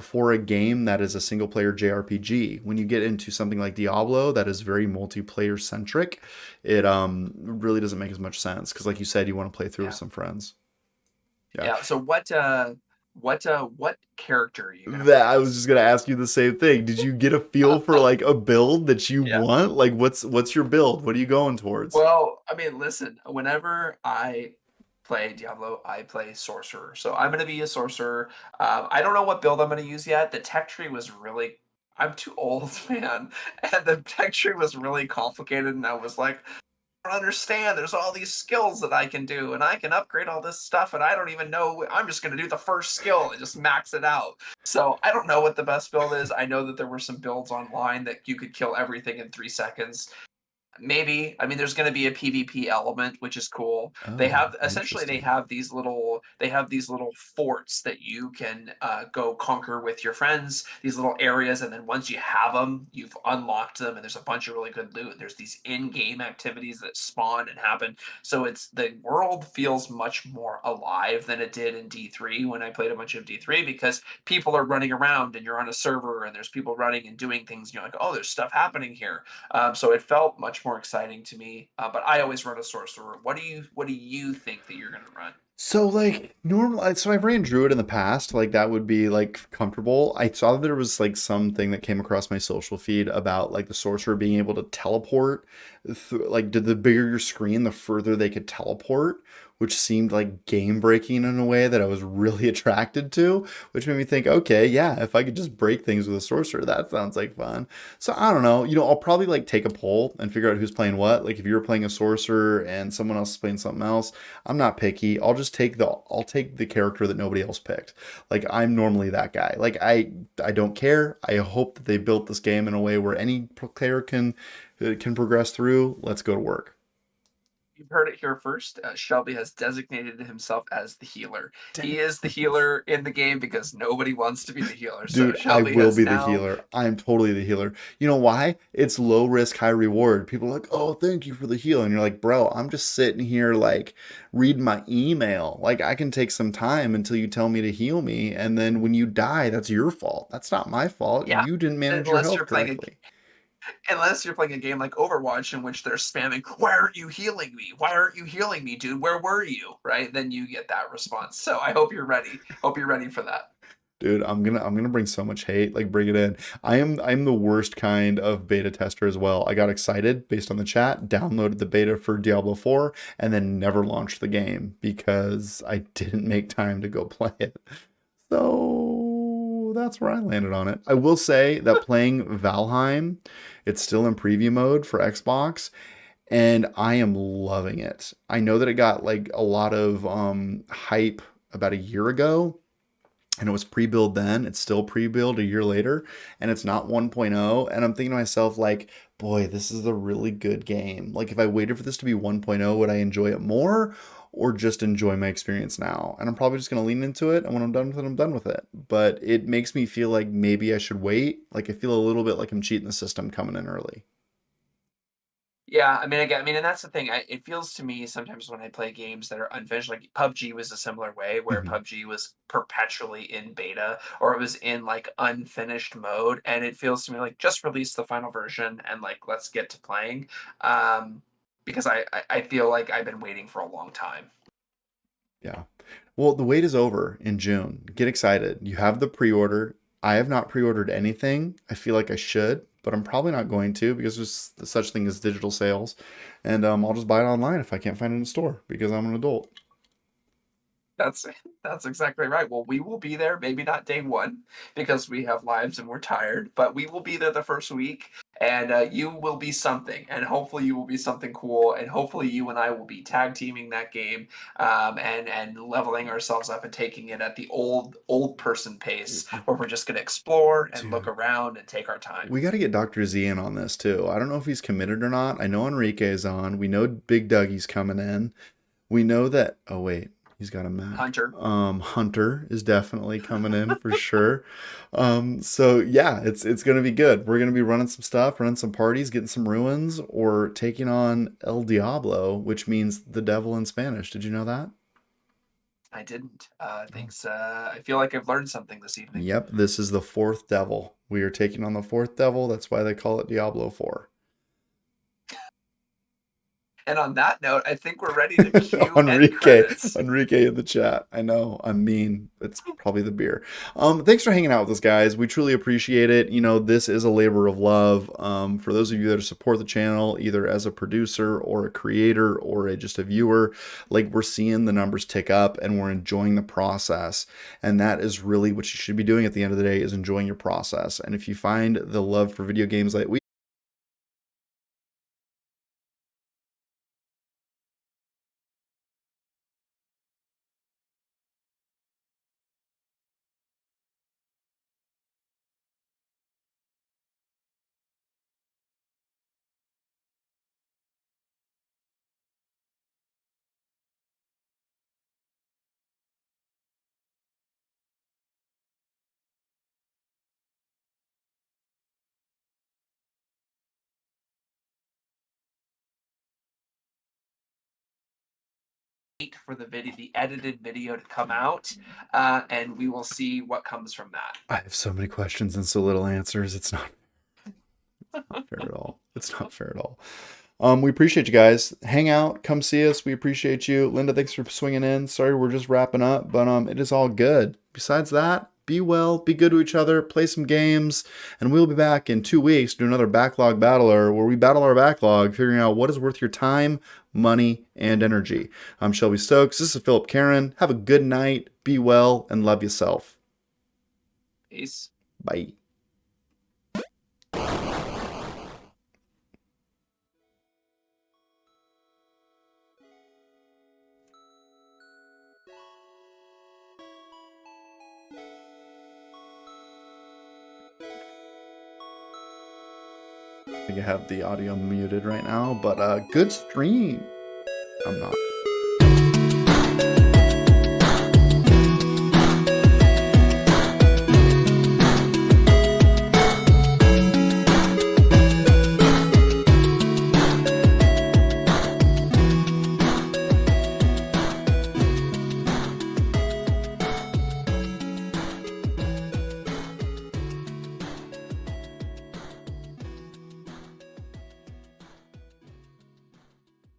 for a game that is a single player JRPG. When you get into something like Diablo that is very multiplayer centric, it really doesn't make as much sense because, like you said, you want to play through with some friends. Yeah. So what character are you gonna That play I was as? just gonna ask you the same thing. Did you get a feel for like a build that you Yeah. want? Like what's your build? What are you going towards? Well, I mean, listen, whenever I play Diablo, I play sorcerer. So I'm gonna be a sorcerer. I don't know what build I'm gonna use yet. The tech tree was really I'm too old, man. And the tech tree was really complicated, and I was like, I don't understand. There's all these skills that I can do, and I can upgrade all this stuff, and I don't even know. I'm just going to do the first skill and just max it out. So I don't know what the best build is. I know that there were some builds online that you could kill everything in 3 seconds. Maybe. I mean, there's going to be a PvP element, which is cool. They Oh, have essentially they interesting. have these little forts that you can go conquer with your friends. These little areas, and then once you have them, you've unlocked them, and there's a bunch of really good loot. There's these in-game activities that spawn and happen. So it's the world feels much more alive than it did in D3 when I played a bunch of D3 because people are running around and you're on a server and there's people running and doing things. And you're like, oh, there's stuff happening here. So it felt much more exciting to me. But I always run a sorcerer. What do you think that you're gonna run? So like normal, so I've ran Druid in the past, like that would be like comfortable. I saw that there was like something that came across my social feed about like the sorcerer being able to teleport like did the bigger your screen, the further they could teleport, which seemed like game breaking in a way that I was really attracted to, which made me think, okay, yeah, if I could just break things with a sorcerer, that sounds like fun. So I don't know, I'll probably like take a poll and figure out who's playing what. Like if you're playing a sorcerer and someone else is playing something else, I'm not picky. I'll take the character that nobody else picked. Like I'm normally that guy. Like I don't care. I hope that they built this game in a way where any player can progress through. Let's go to work. You've heard it here first. Shelby has designated himself as the healer. Dang He it. is the healer in the game because nobody wants to be the healer. So Dude, I Shelby will has be the now. healer. I am totally the healer. You know why? It's low risk, high reward. People are like, oh, thank you for the heal. And you're like, bro, I'm just sitting here like reading my email. Like I can take some time until you tell me to heal me. And then when you die, that's your fault. That's not my fault. Yeah, You didn't manage your unless health you're playing a correctly. unless you're playing a game like Overwatch in which they're spamming, "Why aren't you healing me? Why aren't you healing me, dude? Where were you?" Right? Then you get that response. So I hope you're ready. Hope you're ready for that. Dude, I'm gonna bring so much hate. Like bring it in. I'm the worst kind of beta tester as well. I got excited based on the chat, downloaded the beta for Diablo 4, and then never launched the game because I didn't make time to go play it. So that's where I landed on it. I will say that playing Valheim, it's still in preview mode for Xbox, and I am loving it. I know that it got like a lot of hype about a year ago and it was pre-build then. It's still pre-build a year later, and it's not 1.0. And I'm thinking to myself, like, boy, this is a really good game. Like, if I waited for this to be 1.0, would I enjoy it more or just enjoy my experience now? And I'm probably just going to lean into it. And when I'm done with it, I'm done with it. But it makes me feel like maybe I should wait. Like, I feel a little bit like I'm cheating the system coming in early. Yeah, I mean, again, and that's the thing. It feels to me sometimes when I play games that are unfinished, like PUBG was a similar way, where Mhm. PUBG was perpetually in beta or it was in like unfinished mode, and it feels to me like just release the final version and like let's get to playing, um, because I feel like I've been waiting for a long time. Yeah. Well, the wait is over in June. Get excited. You have the pre-order. I have not pre-ordered anything. I feel like I should, but I'm probably not going to because there's such thing as digital sales. And I'll just buy it online if I can't find it in a store because I'm an adult. That's exactly right. Well, we will be there, maybe not day one because we have lives and we're tired, but we will be there the first week, and you will be something, and hopefully you will be something cool, and hopefully you and I will be tag teaming that game, and leveling ourselves up and taking it at the old person pace, where we're just going to explore and look around and take our time. We got to get Dr. Z in on this too. I don't know if he's committed or not. I know Enrique is on. We know Big Dougie's coming in. We know that. Oh wait, he's got a map. Hunter. Hunter is definitely coming in for sure. So yeah, it's gonna be good. We're gonna be running some stuff, running some parties, getting some ruins, or taking on El Diablo, which means the devil in Spanish. Did you know that? I didn't. Thanks. I feel like I've learned something this evening. Yep, this is the fourth devil. We are taking on the fourth devil. That's why they call it Diablo 4. And on that note, I think we're ready to cue end Enrique credits. in the chat. I know, I'm mean. It's probably the beer. Thanks for hanging out with us, guys. We truly appreciate it. You know, this is a labor of love. For those of you that support the channel, either as a producer or a creator or just a viewer, like, we're seeing the numbers tick up and we're enjoying the process. And that is really what you should be doing at the end of the day, is enjoying your process. And if you find the love for video games like we For the edited video to come out, and we will see what comes from that. I have so many questions and so little answers. It's not fair at all. It's not fair at all. We appreciate you guys. Hang out, come see us. We appreciate you. Linda, thanks for swinging in. Sorry, we're just wrapping up, but it is all good. Besides that, be well, be good to each other, play some games, and we'll be back in 2 weeks to do another Backlog Battler, where we battle our backlog, figuring out what is worth your time, money, and energy. I'm Shelby Stokes. This is Philip Karen. Have a good night, be well, and love yourself. Peace. Bye. I think I have the audio muted right now, but good stream. I'm not.